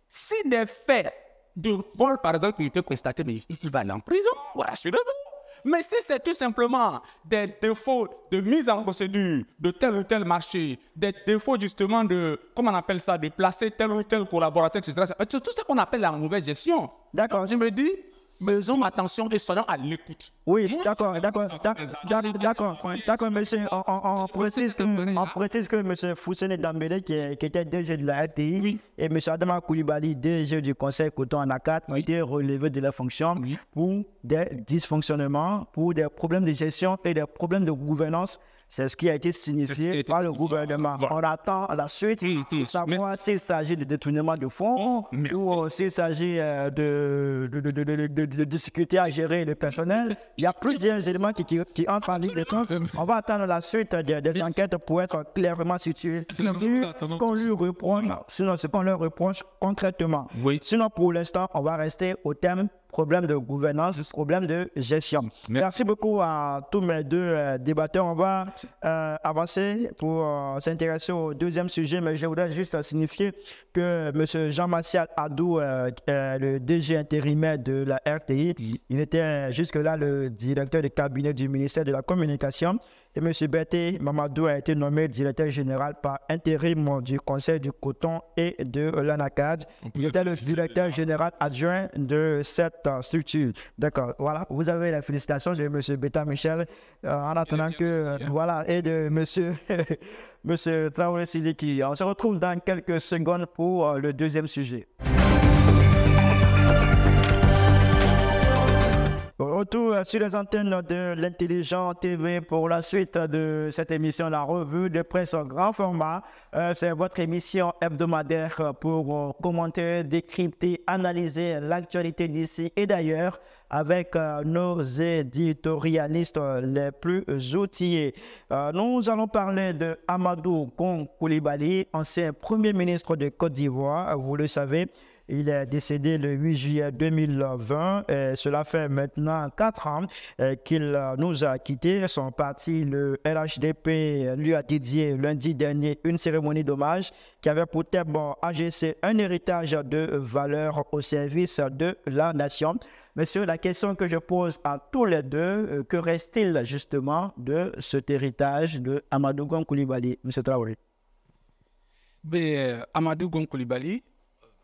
si des faits de vol, par exemple, ont été constatés, mais il va aller en prison, rassurez-vous. Mais si c'est tout simplement des défauts de mise en procédure de tel ou tel marché, des défauts justement de, comment on appelle ça, de placer tel ou tel collaborateur, etc., c'est tout ce qu'on appelle la mauvaise gestion. D'accord. Je me dis, faisons attention et soyons à l'écoute. Oui, d'accord, monsieur. On précise que monsieur Foussene Dambélé, qui était DG de la RTI, et monsieur Adama Koulibaly, DG du Conseil Coton Anacat, ont été relevés de la fonction pour des dysfonctionnements, pour des problèmes de gestion et des problèmes de gouvernance. C'est ce qui a été signifié par le gouvernement. On attend la suite pour savoir s'il s'agit de détournement de fonds ou s'il s'agit de difficultés à gérer le personnel. Il y a plusieurs éléments qui entrent en ligne de compte. On va attendre la suite des enquêtes pour être clairement situés. Ce qu'on lui reproche, sinon ce qu'on leur reproche concrètement. Sinon, pour l'instant, on va rester au thème problème de gouvernance, problème de gestion. Merci beaucoup à tous mes deux débatteurs. On va avancer pour s'intéresser au deuxième sujet, mais je voudrais juste signifier que M. Jean-Martial Adou, le DG intérimaire de la RTI, il était jusque-là le directeur de cabinet du ministère de la Communication. Et M. Berté Mamadou a été nommé directeur général par intérim du Conseil du Coton et de l'ANACAD. Il était le directeur général adjoint de cette structure. D'accord, voilà, vous avez la félicitation de M. Beta Michel en attendant que, voilà, et de M. Traoré Sidiki. On se retrouve dans quelques secondes pour le deuxième sujet. Retour sur les antennes de l'Intelligent TV pour la suite de cette émission, la revue de presse en grand format. C'est votre émission hebdomadaire pour commenter, décrypter, analyser l'actualité d'ici et d'ailleurs avec nos éditorialistes les plus outillés. Nous allons parler de Amadou Gon Coulibaly, ancien Premier ministre de Côte d'Ivoire, vous le savez. Il est décédé le 8 juillet 2020 et cela fait maintenant 4 ans qu'il nous a quittés. Son parti, le RHDP, lui a dédié lundi dernier une cérémonie d'hommage qui avait pour thème AGC, un héritage de valeurs au service de la nation. Monsieur, la question que je pose à tous les deux, que reste-t-il justement de cet héritage de Amadou Gon Coulibaly, M. Traoré? Amadou Gon Coulibaly,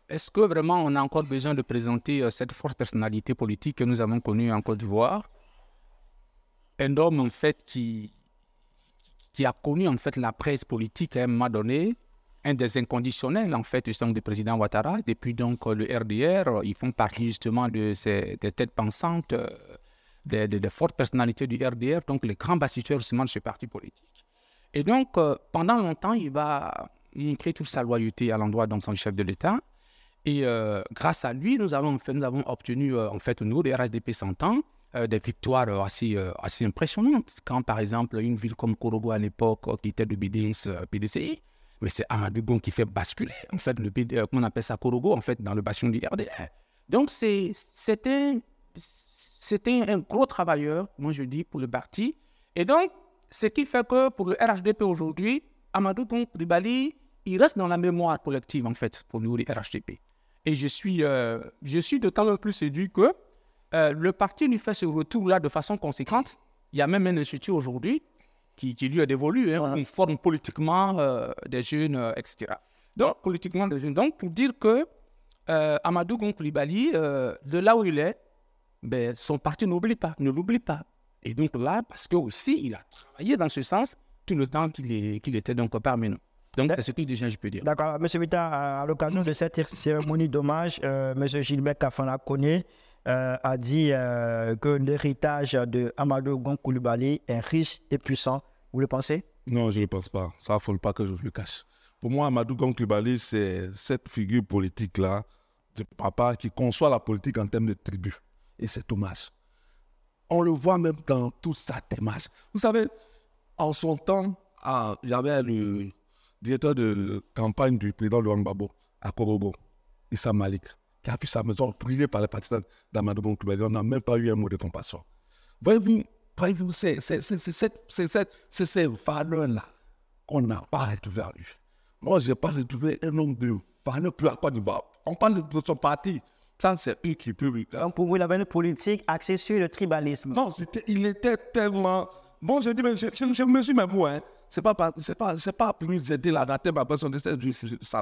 est-ce que vraiment on a encore besoin de présenter cette forte personnalité politique que nous avons connue en Côte d'Ivoire? Un homme en fait qui a connu en fait la presse politique à un moment donné, un des inconditionnels en fait du président Ouattara. Depuis donc le RDR, ils font partie justement des têtes pensantes, des fortes personnalités du RDR, donc les grands bâtisseurs justement de ce parti politique. Et donc pendant longtemps, il va montrer toute sa loyauté à l'endroit de son chef de l'État. Et grâce à lui, nous avons obtenu en fait au niveau des RHDP 100 ans des victoires assez impressionnantes. Quand par exemple une ville comme Korogo à l'époque qui était de PDCI, Mais c'est Amadou Gon qui fait basculer, en fait, comment on appelle ça, Korogo, en fait, dans le bastion du RDR. Donc, c'était un gros travailleur, moi je dis, pour le parti. Et donc, ce qui fait que pour le RHDP aujourd'hui, Amadou Gon Coulibaly, il reste dans la mémoire collective, en fait, pour nous, les RHDP. Et je suis d'autant même plus séduit que le parti lui fait ce retour-là de façon conséquente. Il y a même un institut aujourd'hui qui lui a dévolu, hein, on forme politiquement des jeunes, etc. Donc, politiquement des jeunes. Donc, pour dire que Amadou Gon Coulibaly, de là où il est, ben, son parti ne l'oublie pas. Et donc là, parce que aussi, il a travaillé dans ce sens tout le temps qu'il était donc parmi nous. Donc, c'est ce que déjà je peux dire. D'accord. M. Vita, à l'occasion de cette cérémonie d'hommage, M. Gilbert Kafana Koné a dit que l'héritage de Amadou Gon Coulibaly est riche et puissant. Vous le pensez? Non, je ne le pense pas. Ça ne faut pas que je le cache. Pour moi, Amadou Gon Coulibaly, c'est cette figure politique-là de papa qui conçoit la politique en termes de tribu. Et c'est dommage. On le voit même dans toute sa démarche. Vous savez, en son temps, il y avait le directeur de campagne du président Laurent Gbagbo à Korogo, Issa Malik, qui a vu sa maison brûlée par les partisans d'Amadou Gon Coulibaly. On n'a même pas eu un mot de compassion. Voyez-vous, c'est ces valeurs-là qu'on n'a pas retrouvées en lui. Moi, je n'ai pas retrouvé un nombre de valeurs plus à Côte d'Ivoire. On parle de son parti. Ça, c'est eux qui peuvent. Donc, pour vous, il avait une politique axée sur le tribalisme. Non, il était tellement. Bon, je dis, mais je me suis même moi. Hein. C'est pas plus aider la date de ma personne de cette.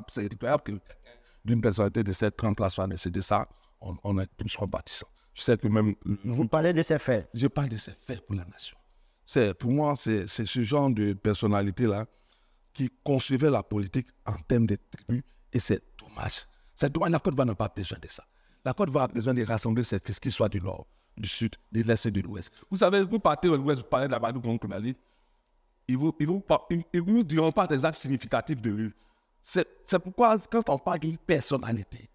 C'est incroyable que d'une personnalité de cette trempe-là soit décédée. Ça, on est tous compatissants. Je sais que même. Vous parlez de ces faits. Je parle de ces faits pour la nation. Pour moi, c'est ce genre de personnalité-là qui concevait la politique en termes de tribus. Et c'est dommage. C'est dommage. La Côte d'Ivoire n'a pas besoin de ça. La Côte d'Ivoire a besoin de rassembler ses fils, qu'ils soient du nord, du sud, de l'est et de l'ouest. Vous savez, vous partez de l'ouest, vous parlez d'Amadou Gon Coulibaly, ils ne vous diront pas des actes significatifs de lui. C'est pourquoi, quand on parle d'une personnalité,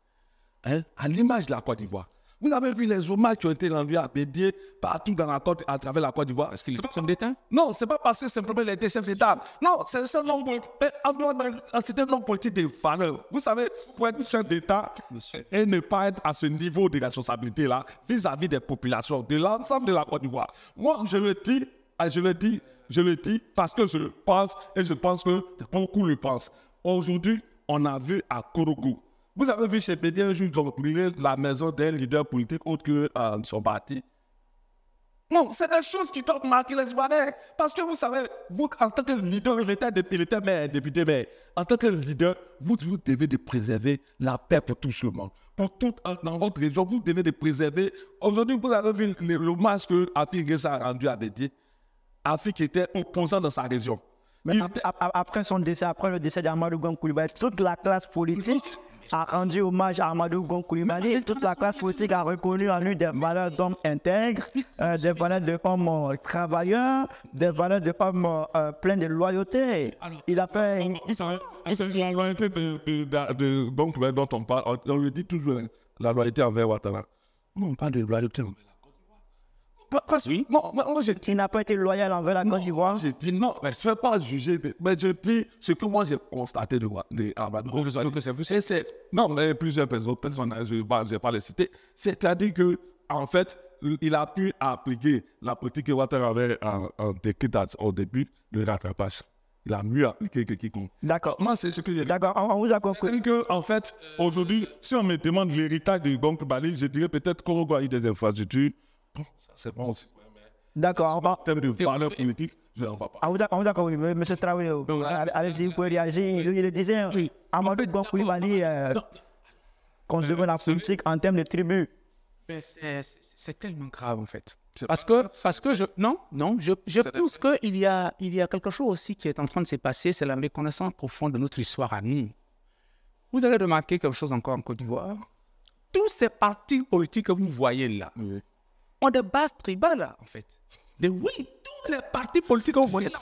hein, à l'image de la Côte d'Ivoire, vous avez vu les hommages qui ont été rendus à Bédié partout dans la Côte, à travers la Côte d'Ivoire. Est-ce qu'il est chef d'État? Non, ce n'est pas parce que simplement il était chef d'État. Non, c'est un homme politique. C'est un homme politique de valeur. Vous savez, pour être chef d'État et ne pas être à ce niveau de responsabilité-là vis-à-vis des populations, de l'ensemble de la Côte d'Ivoire. Moi, je le dis parce que je le pense et je pense que beaucoup le pensent. Aujourd'hui, on a vu à Korogo. Vous avez vu chez Bédié un jour, ils ont brûlé la maison d'un leader politique autre que son parti. Non, c'est des choses qui doivent marquer les Ivoiriens. Parce que vous savez, vous, en tant que leader, il était maire, député, mais en tant que leader, vous devez de préserver la paix pour tout le monde. Dans votre région, vous devez de préserver. Aujourd'hui, vous avez vu l'hommage que Afik Gessa a rendu à Bédié. Afik était opposant dans sa région. Mais après le décès d'Amadou Gon Coulibaly, toute la classe politique a rendu hommage à Amadou Gon Coulibaly. Toute la classe politique a reconnu en lui des valeurs d'homme intègre, des valeurs de homme travailleur, des valeurs de homme plein de loyauté. Alors, il a fait... C'est la loyauté de Gon Coulibaly dont on parle. On le dit toujours, la loyauté envers Ouattara. Non, on parle de loyauté envers la Côte d'Ivoire. Parce que, non, moi je dis... Il n'a pas été loyal envers la Côte d'Ivoire. Je dis non, mais je ne fais pas juger. Mais je dis ce que moi j'ai constaté de Amadou Gon Coulibaly. Non, mais plusieurs personnes, je ne vais pas les citer. C'est-à-dire qu'en fait, il a pu appliquer la politique que Ouattara avait décrite au début de rattrapage. Il a mieux appliqué que quiconque. D'accord. Moi, c'est ce que j'ai dit. D'accord, on vous a compris. En fait, aujourd'hui, si on me demande l'héritage de Gon Coulibaly, je dirais peut-être qu'on a eu des infrastructures. Bon, ça c'est bon aussi. D'accord. En termes de valeur politique, je n'en vois pas. On vous a compris, M. Traoré. Allez-y, vous pouvez réagir. Il le disait, Amadou Gon Coulibaly conserve la politique en termes de tribus. Mais c'est tellement grave en fait. Parce que je pense qu'il y a quelque chose aussi qui est en train de se passer, c'est la méconnaissance profonde de notre histoire à nous. Vous avez remarqué quelque chose encore en Côte d'Ivoire? Tous ces partis politiques que vous voyez là ont des bases tribales là, en fait. Oui, tous les partis politiques que vous voyez là.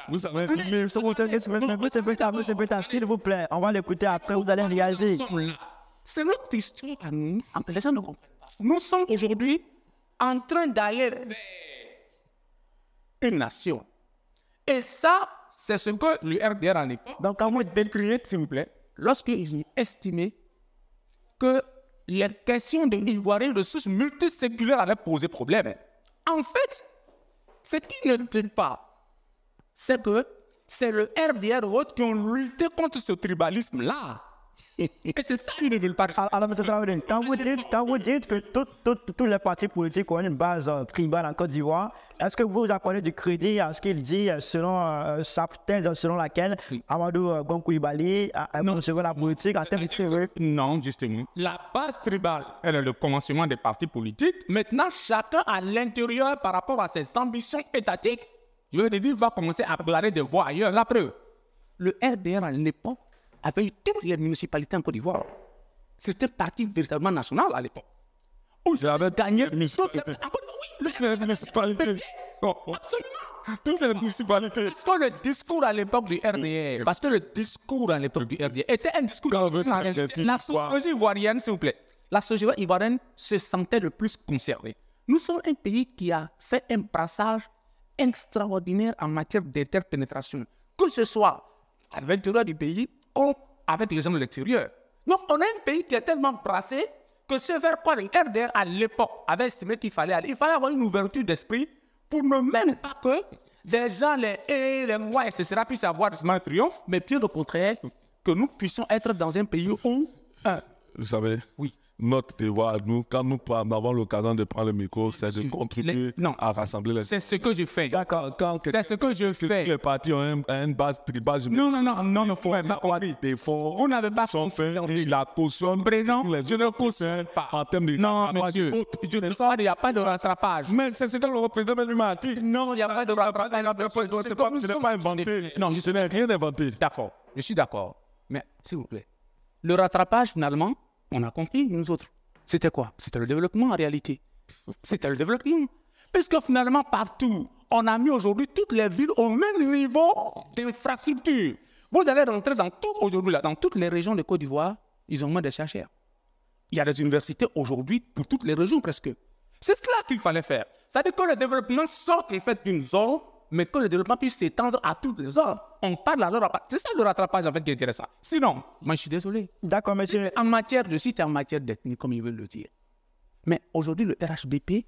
Vous savez, s'il vous plaît, on va l'écouter après, vous allez réagir. C'est notre histoire à nous. Les gens ne comprennent pas. Nous sommes aujourd'hui en train d'aller vers une nation. Et ça, c'est ce que le RDR à l'époque Donc, quand vous décrié, s'il vous plaît, lorsqu'ils ont estimé que les questions de l'Ivoirien de source multiséculaire avaient posé problème. En fait, ce qu'ils ne disent pas, c'est que c'est le RDR qui ont lutté contre ce tribalisme-là. Et c'est ça qu'ils ne veulent pas. Alors, M. Traoré, quand vous dites que tous les partis politiques ont une base tribale en Côte d'Ivoire, est-ce que vous accordez du crédit à ce qu'il dit selon sa thèse selon laquelle Amadou Gon Coulibaly a conçu la politique en termes de tribal? Non, justement. La base tribale, elle est le commencement des partis politiques. Maintenant, chacun à l'intérieur, par rapport à ses ambitions étatiques, je veux dire, va commencer à planer des voix ailleurs. La preuve, le RDR à l'époque avait eu toutes les municipalités en Côte d'Ivoire. C'était un parti véritablement national à l'époque. J'avais gagné toutes les municipalités. Absolument. Toutes les municipalités. Parce que le discours à l'époque du RDR, était un discours. La sociologie ivoirienne, s'il vous plaît, la sociologie ivoirienne se sentait le plus concernée. Nous sommes un pays qui a fait un brassage extraordinaire en matière d'interpénétration, que ce soit à l'intérieur du pays comme avec les gens de l'extérieur. Donc, on a un pays qui est tellement brassé que ce vers quoi le RDR à l'époque avait estimé qu'il fallait aller. Il fallait avoir une ouverture d'esprit pour ne même pas que des gens, les mois, etc., puissent avoir des triomphe, mais bien au contraire, que nous puissions être dans un pays où, vous savez, oui, notre devoir, nous, quand nous avons l'occasion de prendre le micro, c'est de contribuer à rassembler les... C'est ce que je fais. D'accord. C'est ce que je fais. Les partis ont une base tribale. Non, faut pas des fonds. Vous n'avez pas sont faits et la caution présent. Je ne cautionne pas. En termes de... Non, monsieur. Il n'y a pas de rattrapage. Mais c'est ce que le représentant lui m'a dit. Non, il n'y a pas de rattrapage. Je n'ai pas inventé. Non, je n'ai rien inventé. D'accord. Je suis d'accord. Mais, s'il vous plaît, le rattrapage, finalement, on a compris, nous autres. C'était quoi? C'était le développement en réalité. C'était le développement. Puisque finalement, partout, on a mis aujourd'hui toutes les villes au même niveau d'infrastructure. Vous allez rentrer dans tout aujourd'hui, dans toutes les régions de Côte d'Ivoire, ils ont moins de chercheurs. Il y a des universités aujourd'hui pour toutes les régions presque. C'est cela qu'il fallait faire. C'est-à-dire que le développement sorte en fait d'une zone, mais que le développement puisse s'étendre à toutes les zones. On parle alors, c'est ça le rattrapage en fait qui est intéressant. Sinon, moi je suis désolé. D'accord, monsieur. En matière de site, en matière d'ethnie, comme ils veulent le dire. Mais aujourd'hui, le RHDP,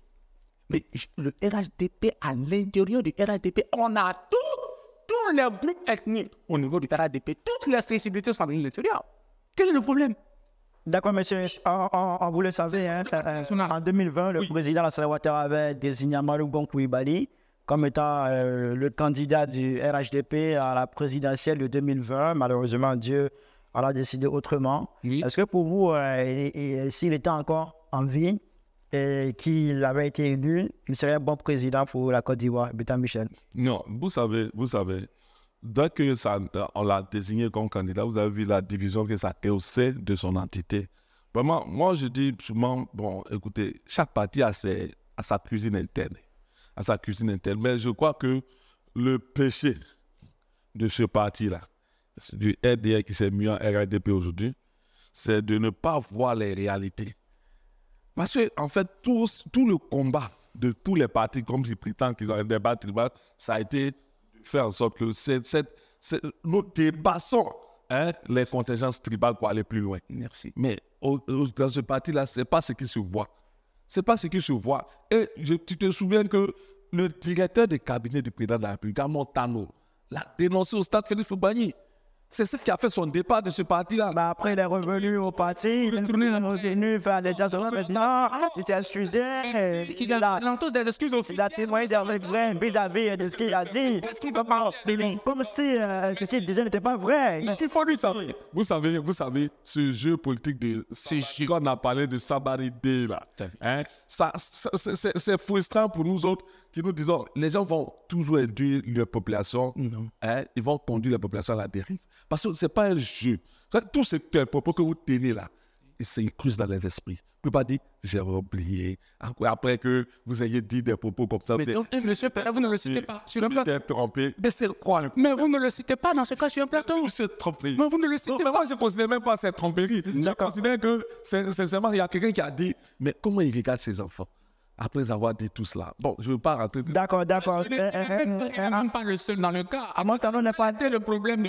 à l'intérieur du RHDP, on a tous les groupes ethniques au niveau du RHDP, toutes les sensibilités sont à l'intérieur. Quel est le problème? D'accord, monsieur. Vous le savez, en 2020, le président Alassane Ouattara avait désigné Amadou Gon Coulibaly comme étant le candidat du RHDP à la présidentielle de 2020. Malheureusement, Dieu en a décidé autrement. Oui. Est-ce que pour vous, s'il était encore en vie et qu'il avait été élu, il serait un bon président pour la Côte d'Ivoire, Bertrand Michel? Non, vous savez, dès qu'on l'a désigné comme candidat, vous avez vu la division que ça a au sein de son entité. Vraiment, moi je dis souvent, bon, écoutez, chaque parti a sa cuisine interne. Mais je crois que le péché de ce parti-là, du RDR qui s'est mis en RHDP aujourd'hui, c'est de ne pas voir les réalités. Parce que, en fait, tout le combat de tous les partis, comme ils prétendent qu'ils ont un débat tribal, ça a été de faire en sorte que nous dépassons les contingences tribales pour aller plus loin. Merci. Mais dans ce parti-là, ce n'est pas ce qui se voit. Ce n'est pas ce qui se voit. Et tu te souviens que le directeur de cabinet du président de la République, Montano, l'a dénoncé au stade Félix Houphouët-Boigny. C'est ce qui a fait son départ de ce parti-là. Bah après, il est revenu au parti, il est revenu faire des déclarations maintenant, il s'est excusé. Il a tous des excuses officielles. Il a témoigné vis-à-vis de ce qu'il a dit. Comme si ce qu'il disait n'était pas vrai. Il faut lui savoir. Vous savez, ce jeu politique qu'on a parlé de Sabaridé, là, c'est frustrant pour nous autres qui nous disons, les gens vont toujours induire leur population, ils vont conduire la population à la dérive. Parce que ce n'est pas un jeu. Tout ce propos que vous tenez là, il s'incruse dans les esprits. Vous ne pouvez pas dire, j'ai oublié. Après que vous ayez dit des propos comme ça. Mais donc, monsieur Perret, vous ne le citez pas sur un plateau. Vous êtes trompé. Mais c'est quoi? Mais vous ne le citez pas dans ce cas sur un plateau. Je me suis trompé. Mais vous ne le citez pas. Moi, je ne considère même pas cette tromperie. Je considère que, sincèrement, il y a quelqu'un qui a dit, mais comment il regarde ses enfants? après avoir dit tout cela. Bon, je ne veux pas rentrer... D'accord. Il n'est même pas le seul dans le cas. Amon Talon n'est pas... C'était le problème de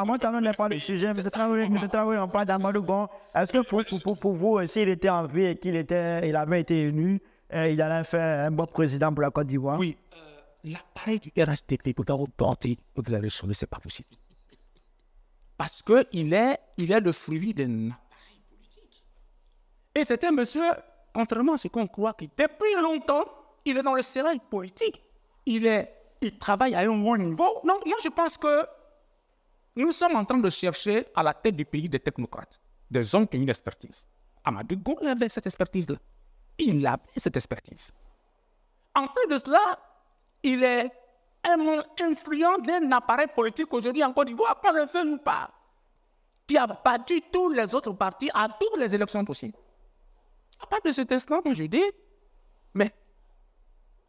Amon Talon n'est pas le sujet. M. Traoré, on parle d'Amadou Gon. Est-ce que pour vous, s'il était en vie et qu'il avait été élu, il allait faire un bon président pour la Côte d'Ivoire? Oui. L'appareil du RHDP pour reporter vous allez sauver, ce n'est pas possible. Parce qu'il est le fruit d'un appareil politique. Et c'est un monsieur, contrairement à ce qu'on croit, qui depuis longtemps, il est dans le sérail politique. Il travaille à un haut niveau. Donc, moi, je pense que nous sommes en train de chercher à la tête du pays des technocrates, des hommes qui ont une expertise. Amadou Gon avait cette expertise-là. Il avait cette expertise. En plus de cela, il est un influent d'un appareil politique aujourd'hui en Côte d'Ivoire, qu'on le veut ou pas, qui a battu tous les autres partis à toutes les élections possibles. À part de ce test-là, moi je dis, mais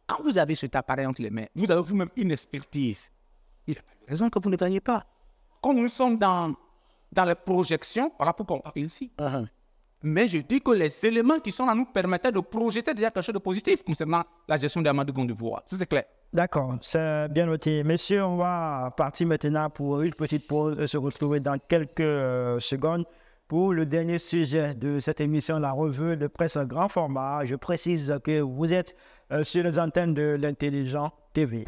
quand vous avez cet appareil entre les mains, vous avez vous-même une expertise. Il n'y a pas de raison que vous ne gagnez pas. Comme nous sommes dans les projections, voilà pourquoi on parle ici. Mais je dis que les éléments qui sont là nous permettaient de projeter déjà quelque chose de positif concernant la gestion de Amadou Gon du pouvoir. C'est clair. D'accord, c'est bien noté. Messieurs, on va partir maintenant pour une petite pause et se retrouver dans quelques secondes pour le dernier sujet de cette émission, la revue de presse grand format. Je précise que vous êtes sur les antennes de l'Intelligent TV.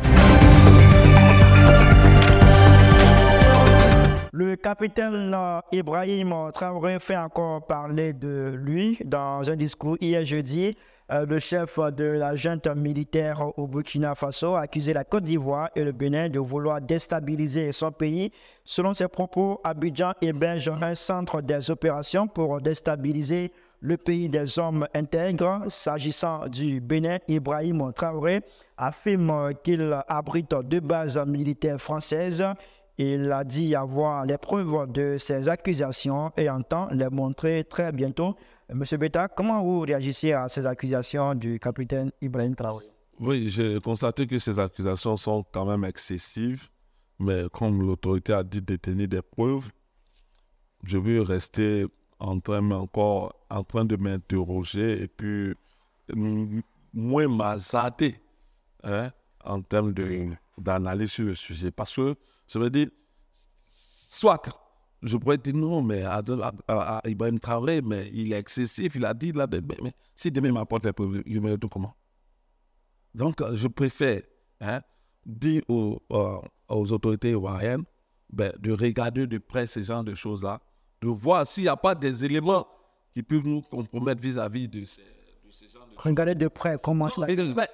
Le capitaine Ibrahim Traoré fait encore parler de lui dans un discours hier jeudi. Le chef de la junte militaire au Burkina Faso a accusé la Côte d'Ivoire et le Bénin de vouloir déstabiliser son pays. Selon ses propos, Abidjan héberge un centre des opérations pour déstabiliser le pays des hommes intègres. S'agissant du Bénin, Ibrahim Traoré affirme qu'il abrite 2 bases militaires françaises. Il a dit avoir les preuves de ces accusations et entend les montrer très bientôt. Monsieur Beta, comment vous réagissez à ces accusations du capitaine Ibrahim Traoré? Oui, j'ai constaté que ces accusations sont quand même excessives, mais comme l'autorité a dit détenir des preuves, je veux rester en train de m'interroger et puis moins m'hasarder en termes d'analyse sur le sujet. Parce que je me dis, soit je pourrais dire non, mais à Ibrahim Traoré, mais il est excessif, il a dit là, mais si demain il m'apporte les preuves, je me retrouve comment? Donc, je préfère dire aux autorités ivoiriennes de regarder de près ce genre de choses-là, de voir s'il n'y a pas des éléments qui peuvent nous compromettre vis-à-vis de ces gens de choses. Regardez de près comment cela...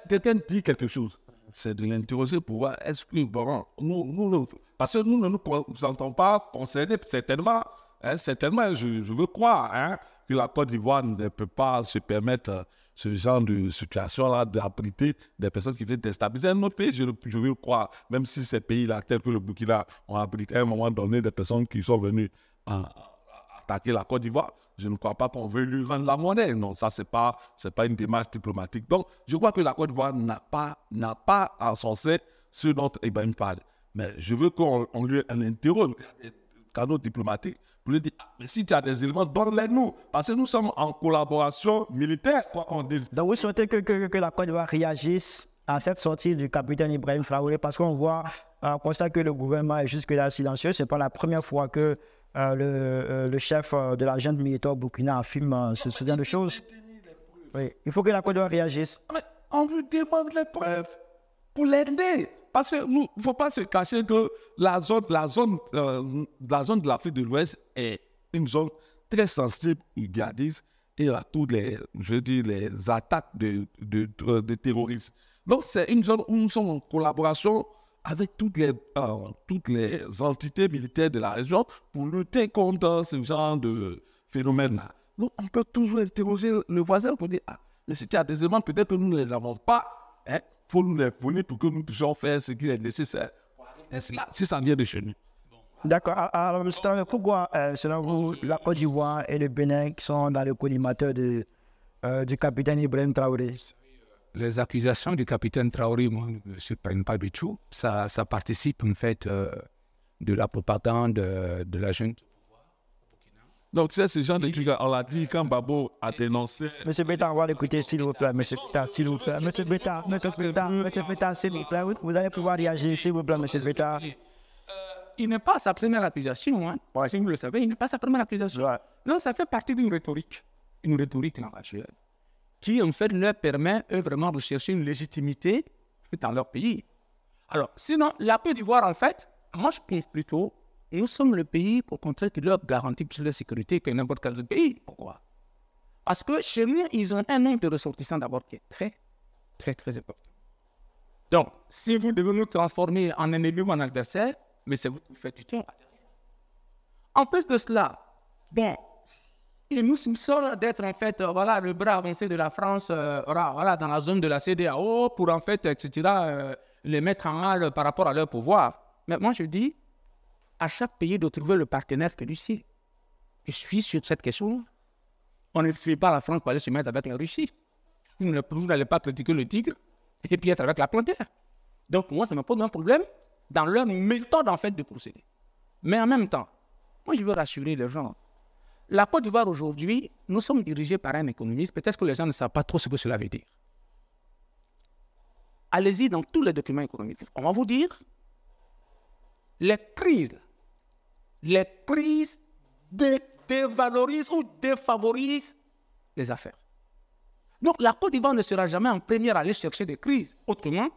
Quelqu'un dit quelque chose. C'est de l'interroger pour voir est-ce que, nous, parce que nous ne nous sentons pas concernés, certainement, je veux croire que la Côte d'Ivoire ne peut pas se permettre ce genre de situation-là, d'abriter des personnes qui viennent déstabiliser un autre pays, je veux croire, même si ces pays-là, tels que le Burkina, ont abrité à un moment donné des personnes qui sont venues attaquer la Côte d'Ivoire. Je ne crois pas qu'on veut lui rendre la monnaie. Non, ça, c'est pas une démarche diplomatique. Donc, je crois que la Côte d'Ivoire n'a pas encensé ce dont Ibrahim parle. Mais je veux qu'on lui interroge des canaux diplomatiques pour lui dire, mais si tu as des éléments, donne-les-nous. Parce que nous sommes en collaboration militaire, quoi qu'on dise. Donc, vous souhaitez que la Côte d'Ivoire réagisse à cette sortie du capitaine Ibrahim Traoré, parce qu'on voit, on constate que le gouvernement est jusque-là silencieux. Ce n'est pas la première fois que le chef de la junte militaire au Burkina affirme ce genre de choses. Oui. Il faut que la Côte d'Ivoire réagisse. Mais on lui demande les preuves pour l'aider. Parce qu'il ne faut pas se cacher que la zone de l'Afrique de l'Ouest est une zone très sensible aux djihadistes et à toutes les attaques de terroristes. Donc, c'est une zone où nous sommes en collaboration avec toutes les entités militaires de la région pour lutter contre ce genre de phénomène-là. Donc, on peut toujours interroger le voisin pour dire, mais si tu as des éléments, peut-être que nous ne les avons pas, il faut nous les fournir pour que nous puissions faire ce qui est nécessaire. Si ça vient de chez nous. D'accord. Alors, M. Traoré, pourquoi, selon vous, la Côte d'Ivoire et le Bénin qui sont dans le collimateur du capitaine Ibrahim Traoré? Les accusations du capitaine Traoré, moi, ne me surprennent pas du tout. Ça participe, en fait, de la propagande de la junte au pouvoir au Burkina. Donc, c'est ce genre de trucs. On l'a dit quand Babo a dénoncé. Monsieur Beta, on va l'écouter, s'il vous plaît. Monsieur Beta, s'il vous plaît. Monsieur Beta, s'il vous plaît. Vous allez pouvoir réagir, s'il vous plaît, Monsieur Beta. Il n'est pas sa première accusation, hein. Si vous le savez, il n'est pas sa première accusation. Ouais. Non, ça fait partie d'une rhétorique langagière, qui en fait leur permet, eux, vraiment de chercher une légitimité dans leur pays. Alors, sinon, la Côte d'Ivoire, en fait, moi je pense plutôt, nous sommes le pays, au contraire, qui leur garantit plus de sécurité que n'importe quel autre pays. Pourquoi? Parce que chez nous, ils ont un nombre de ressortissants d'abord qui est très, très, très important. Donc, si vous devez nous transformer en ennemi ou en adversaire, mais c'est vous qui faites du temps. En plus de cela, bon, ils nous soupçonnent d'être en fait, voilà, le bras avancé de la France, voilà, dans la zone de la CEDEAO pour en fait, etc., les mettre en mal par rapport à leur pouvoir. Mais moi, je dis, à chaque pays de trouver le partenaire que lui. Je suis sur cette question-là. On ne fait pas la France pour aller se mettre avec la Russie. Vous n'allez pas critiquer le tigre et puis être avec la panthère. Donc, pour moi, ça me pose un problème dans leur méthode, en fait, de procéder. Mais en même temps, moi, je veux rassurer les gens. La Côte d'Ivoire, aujourd'hui, nous sommes dirigés par un économiste. Peut-être que les gens ne savent pas trop ce que cela veut dire. Allez-y dans tous les documents économiques. On va vous dire, les crises dévalorisent ou défavorisent les affaires. Donc, la Côte d'Ivoire ne sera jamais en première à aller chercher des crises. Autrement,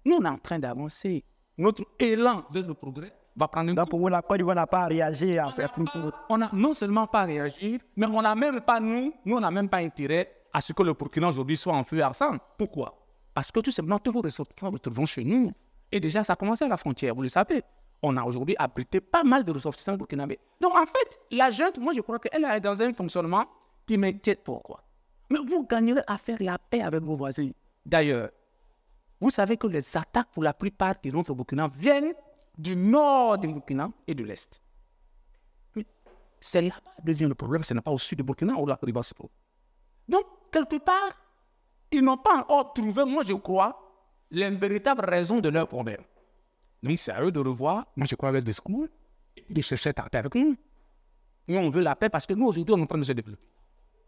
nous, on est en train d'avancer. Notre élan vers le progrès va prendre un Donc, coup. pour vous, la Côte d'Ivoire n'a pas réagi à faire plus. On n'a non seulement pas réagi, mais on n'a même pas, on n'a même pas intérêt à ce que le Burkina aujourd'hui soit en feu et sang. Pourquoi? Parce que tout simplement, tous vos ressortissants retrouvent chez nous. Et déjà, ça a commencé à la frontière, vous le savez. On a aujourd'hui abrité pas mal de ressortissants burkinabés. Donc, en fait, la junte, moi, je crois qu'elle est dans un fonctionnement qui m'inquiète. Pourquoi? Mais vous gagnerez à faire la paix avec vos voisins. D'ailleurs, vous savez que les attaques, pour la plupart qui rentrent au Burkina, viennent du nord du Burkina et de l'est. C'est là-bas que devient le problème, ce n'est pas au sud du Burkina où la Côte d'Ivoire se trouve. Donc, quelque part, ils n'ont pas encore trouvé, moi je crois, les véritables raisons de leur problème. Donc, c'est à eux de revoir, moi je crois, leur discours, et de chercher à paix avec nous. Nous, on veut la paix parce que nous, aujourd'hui, on est en train de se développer.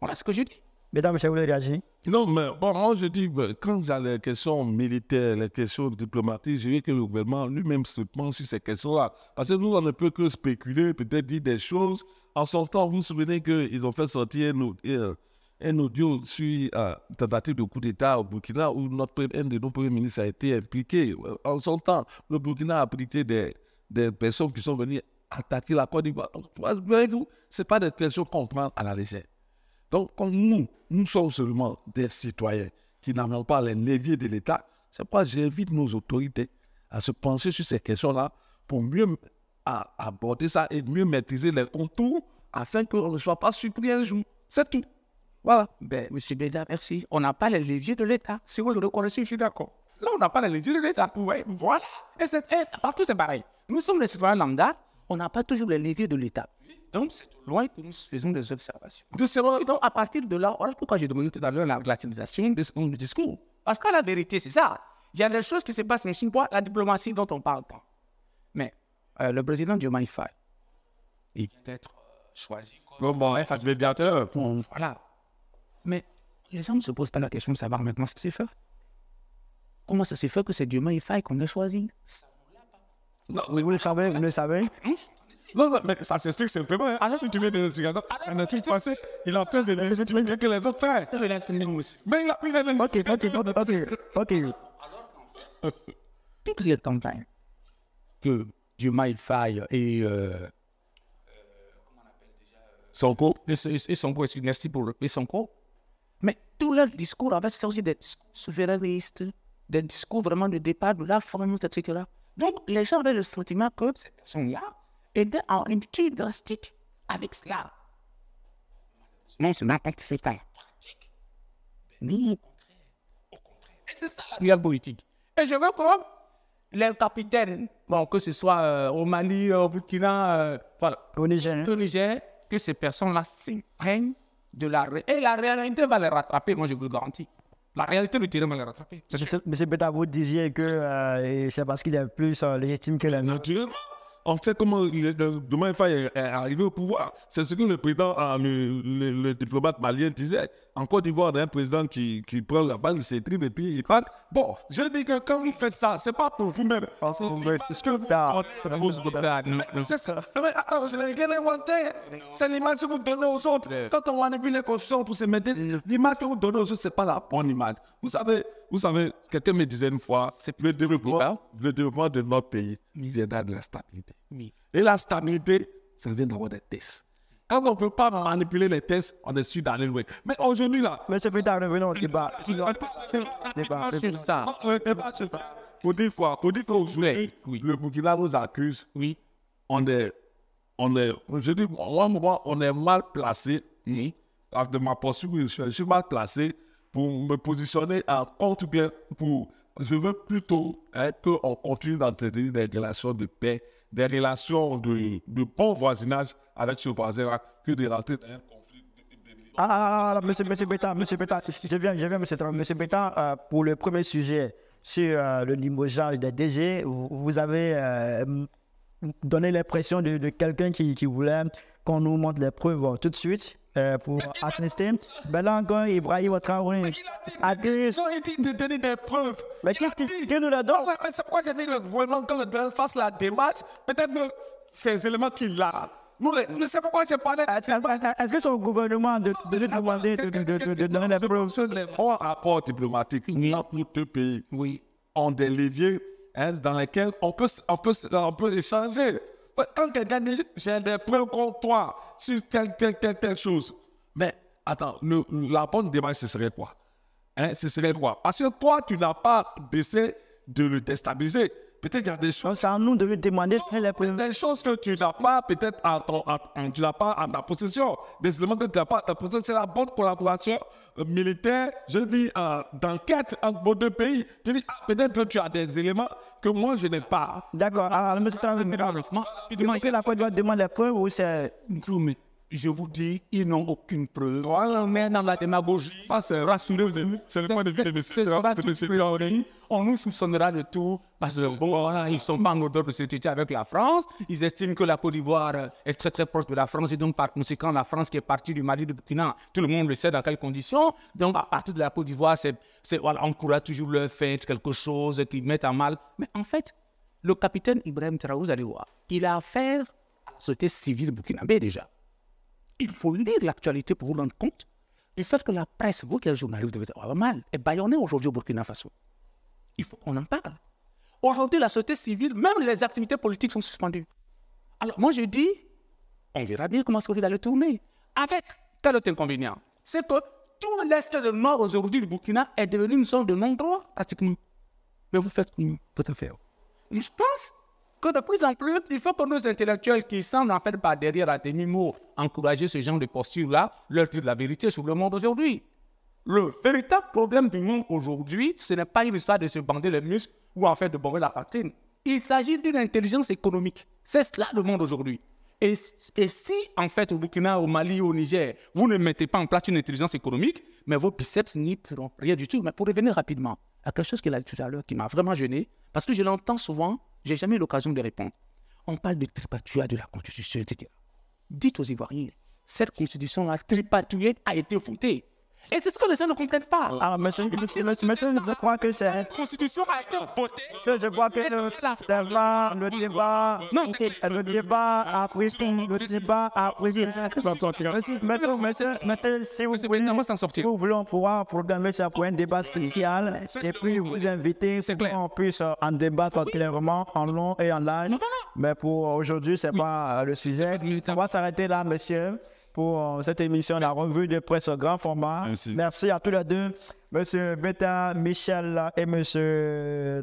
Voilà ce que je dis. Mesdames, monsieur, vous voulez réagir? Non, mais bon, moi je dis, quand il y a les questions militaires, les questions diplomatiques, je veux que le gouvernement lui-même se penche sur ces questions-là. Parce que nous, on ne peut que spéculer, peut-être dire des choses. En son temps, vous vous souvenez qu'ils ont fait sortir un audio sur tentative de coup d'État au Burkina où un de nos premiers ministres a été impliqué. En son temps, le Burkina a abrité des personnes qui sont venues attaquer la Côte d'Ivoire. Donc, voyez-vous, ce n'est pas des questions qu'on prend à la légère. Donc, comme nous sommes seulement des citoyens qui n'avons pas les leviers de l'État, c'est pourquoi j'invite nos autorités à se pencher sur ces questions-là pour mieux aborder ça et mieux maîtriser les contours afin qu'on ne soit pas surpris un jour. C'est tout. Voilà. Ben, monsieur Beda, merci. On n'a pas les leviers de l'État. Si vous le reconnaissez, je suis d'accord. Là, on n'a pas les leviers de l'État. Ouais, voilà. Et partout, c'est pareil. Nous sommes les citoyens lambda, on n'a pas toujours les leviers de l'État. Donc, c'est au loin que nous faisons des observations. Et donc, à partir de là, voilà pourquoi j'ai demandé tout à l'heure la relativisation de ce discours. Parce que la vérité, c'est ça. Il y a des choses qui se passent en Chine, la diplomatie dont on parle tant. Mais le président Diomaye Faye, il vient d'être choisi comme médiateur. Voilà. Mais les gens ne se posent pas la question de savoir maintenant ce que c'est fait. Comment ça s'est fait que c'est Diomaye Faye qu'on a choisi? Non, vous le savez, vous le savez. Non, mais ça s'explique simplement. Si tu mets des explications, il a plus de légitimité que les autres frères. Mais il a plus de légitimité. Ok. Toutes les campagnes que Diomaye Faye et Sonko. Et Sonko, merci pour le Sonko. Mais tous leurs discours avaient aussi des discours souverainistes, des discours vraiment de départ de la France, etc. Donc, les gens avaient le sentiment que ces personnes-là étaient en rupture drastique avec cela. Non seulement quand c'est pas la pratique, mais au contraire. Et c'est ça la réelle politique. Et je veux que les capitaines, bon, que ce soit au Mali, au Burkina, voilà, Au Niger, que ces personnes-là s'imprègnent de la réalité. Et la réalité va les rattraper, moi je vous le garantis. La réalité du terrain va les rattraper. Monsieur Beta, vous disiez que c'est parce qu'il est plus légitime que les autres. Naturellement. On sait comment Diomaye Faye est arrivé au pouvoir. C'est ce que le président, le diplomate malien disait. En Côte d'Ivoire, on a un président qui prend la balle, il s'étripe et puis il part. Bon, je dis que quand vous faites ça, c'est pas pour vous-même. C'est ce que vous donnez. C'est ça. Mais attends, je l'ai rien inventé. C'est l'image que vous donnez aux autres. Quand on manipule les constitutions pour se mettre, l'image que vous donnez aux autres, c'est pas la bonne image. Vous savez, quelqu'un me disait une fois, le développement de notre pays viendra de la stabilité. Et la stabilité, ça vient d'avoir des tests. Quand on ne peut pas manipuler les tests, on est sûr d'aller loin. Mais aujourd'hui, là... Monsieur Pétard, revenons au débat. Sur ça. Pour dire quoi? Pour dire qu'aujourd'hui, le Burkina nous accuse. Oui. On est je dis, moi, on est mal placé. De ma posture, je suis mal placé pour me positionner en contre bien je veux plutôt qu'on continue d'entretenir des relations de paix, des relations de bon voisinage avec ce voisin-là, que de rentrer dans un conflit. Monsieur Pétard, je viens, monsieur Pétard, pour le premier sujet sur le limogeage des DG, vous avez donné l'impression de quelqu'un qui voulait qu'on nous montre les preuves tout de suite. Pour attester. Ben là encore, Ibrahim Traoré a dit... Ils ont dit de donner des preuves. Mais qui nous la donne? C'est pourquoi j'ai dit que le gouvernement, quand le gouvernement fasse la démarche, peut-être que ces éléments qu'il a. C'est pourquoi j'ai parlé... Est-ce que son gouvernement de demander de donner les preuves? Les bons rapports diplomatiques entre nos deux pays ont des leviers dans lesquels on peut échanger. Quand quelqu'un dit j'ai des preuves contre toi sur telle chose, mais attends, la bonne démarche, ce serait quoi? Ce serait quoi? Parce que toi, tu n'as pas d'essai de le déstabiliser. Peut-être qu'il y a des choses. C'est à nous de lui demander les preuves. Des choses que tu n'as pas peut-être tu n'as pas en ta possession. Des éléments que tu n'as pas en ta possession. C'est la bonne collaboration militaire, je dis, d'enquête entre vos deux pays. Tu dis, peut-être que tu as des éléments que moi, je n'ai pas. D'accord. Alors, monsieur Traoré, la Côte d'Ivoire demande les preuves ou c'est... Je vous dis, ils n'ont aucune preuve. Voilà, mais dans la démagogie, ça c'est rassuré. C'est le point de vue de M. Traoré. On nous soupçonnera de tout parce que bon, voilà, ils ne sont pas en odeur de sécurité avec la France. Ils estiment que la Côte d'Ivoire est très très proche de la France et donc par conséquent, la France qui est partie du Mali, du Burkina, tout le monde le sait dans quelles conditions. Donc à partir de la Côte d'Ivoire, voilà, on courra toujours leur faire quelque chose qui met à mal. Mais en fait, le capitaine Ibrahim Traoré, vous allez voir, il a affaire à la société civile burkinabé déjà. Il faut lire l'actualité pour vous rendre compte du fait que la presse, vous qui êtes journaliste, vous devez avoir mal, est bâillonnée aujourd'hui au Burkina Faso. Il faut qu'on en parle. Aujourd'hui, la société civile, même les activités politiques sont suspendues. Alors, moi, je dis, on verra bien comment ça va aller tourner. Avec tel autre inconvénient, c'est que tout l'Est de Nord aujourd'hui du Burkina est devenu une sorte de non-droit, pratiquement. Mais vous faites comment? Tout à fait. Je pense que de plus en plus, il faut que nos intellectuels qui semblent en fait par derrière à demi-mot encourager ce genre de posture-là, leur disent la vérité sur le monde aujourd'hui. Le véritable problème du monde aujourd'hui, ce n'est pas une histoire de se bander les muscles ou en fait de bomber la poitrine. Il s'agit d'une intelligence économique. C'est cela le monde aujourd'hui. Et si en fait au Burkina, au Mali, au Niger, vous ne mettez pas en place une intelligence économique, mais vos biceps n'y feront rien du tout. Mais pour revenir rapidement à quelque chose qu'il a dit tout à l'heure qui m'a vraiment gêné, parce que je l'entends souvent, je n'ai jamais eu l'occasion de répondre. On parle de tripatouillage de la Constitution, etc. Dites aux Ivoiriens, cette Constitution-là, tripatouillée, a été votée. Et c'est ce que les gens ne comprennent pas. Alors, monsieur, je crois que c'est... La Constitution a été votée. Je crois que le débat a pris Monsieur, si vous voulez, nous voulons pouvoir programmer ça pour un débat spécial et puis vous inviter pour qu'on puisse en débattre clairement, en long et en large. Mais pour aujourd'hui, ce n'est pas le sujet. On va s'arrêter là, monsieur, pour cette émission, la revue de presse grand format. Merci à tous les deux, M. Beta Michel et M.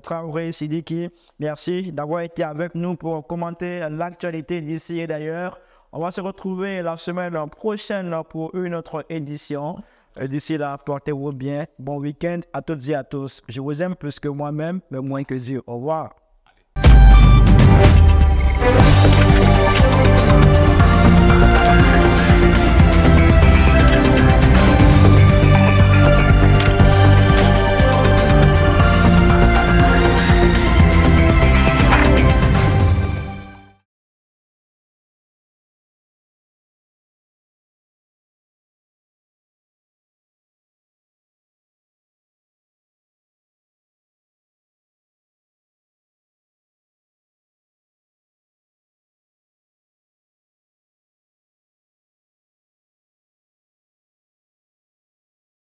Traoré Sidiki. Merci d'avoir été avec nous pour commenter l'actualité d'ici et d'ailleurs. On va se retrouver la semaine prochaine pour une autre édition. D'ici là, portez-vous bien. Bon week-end à toutes et à tous. Je vous aime plus que moi-même, mais moins que Dieu. Au revoir. Allez.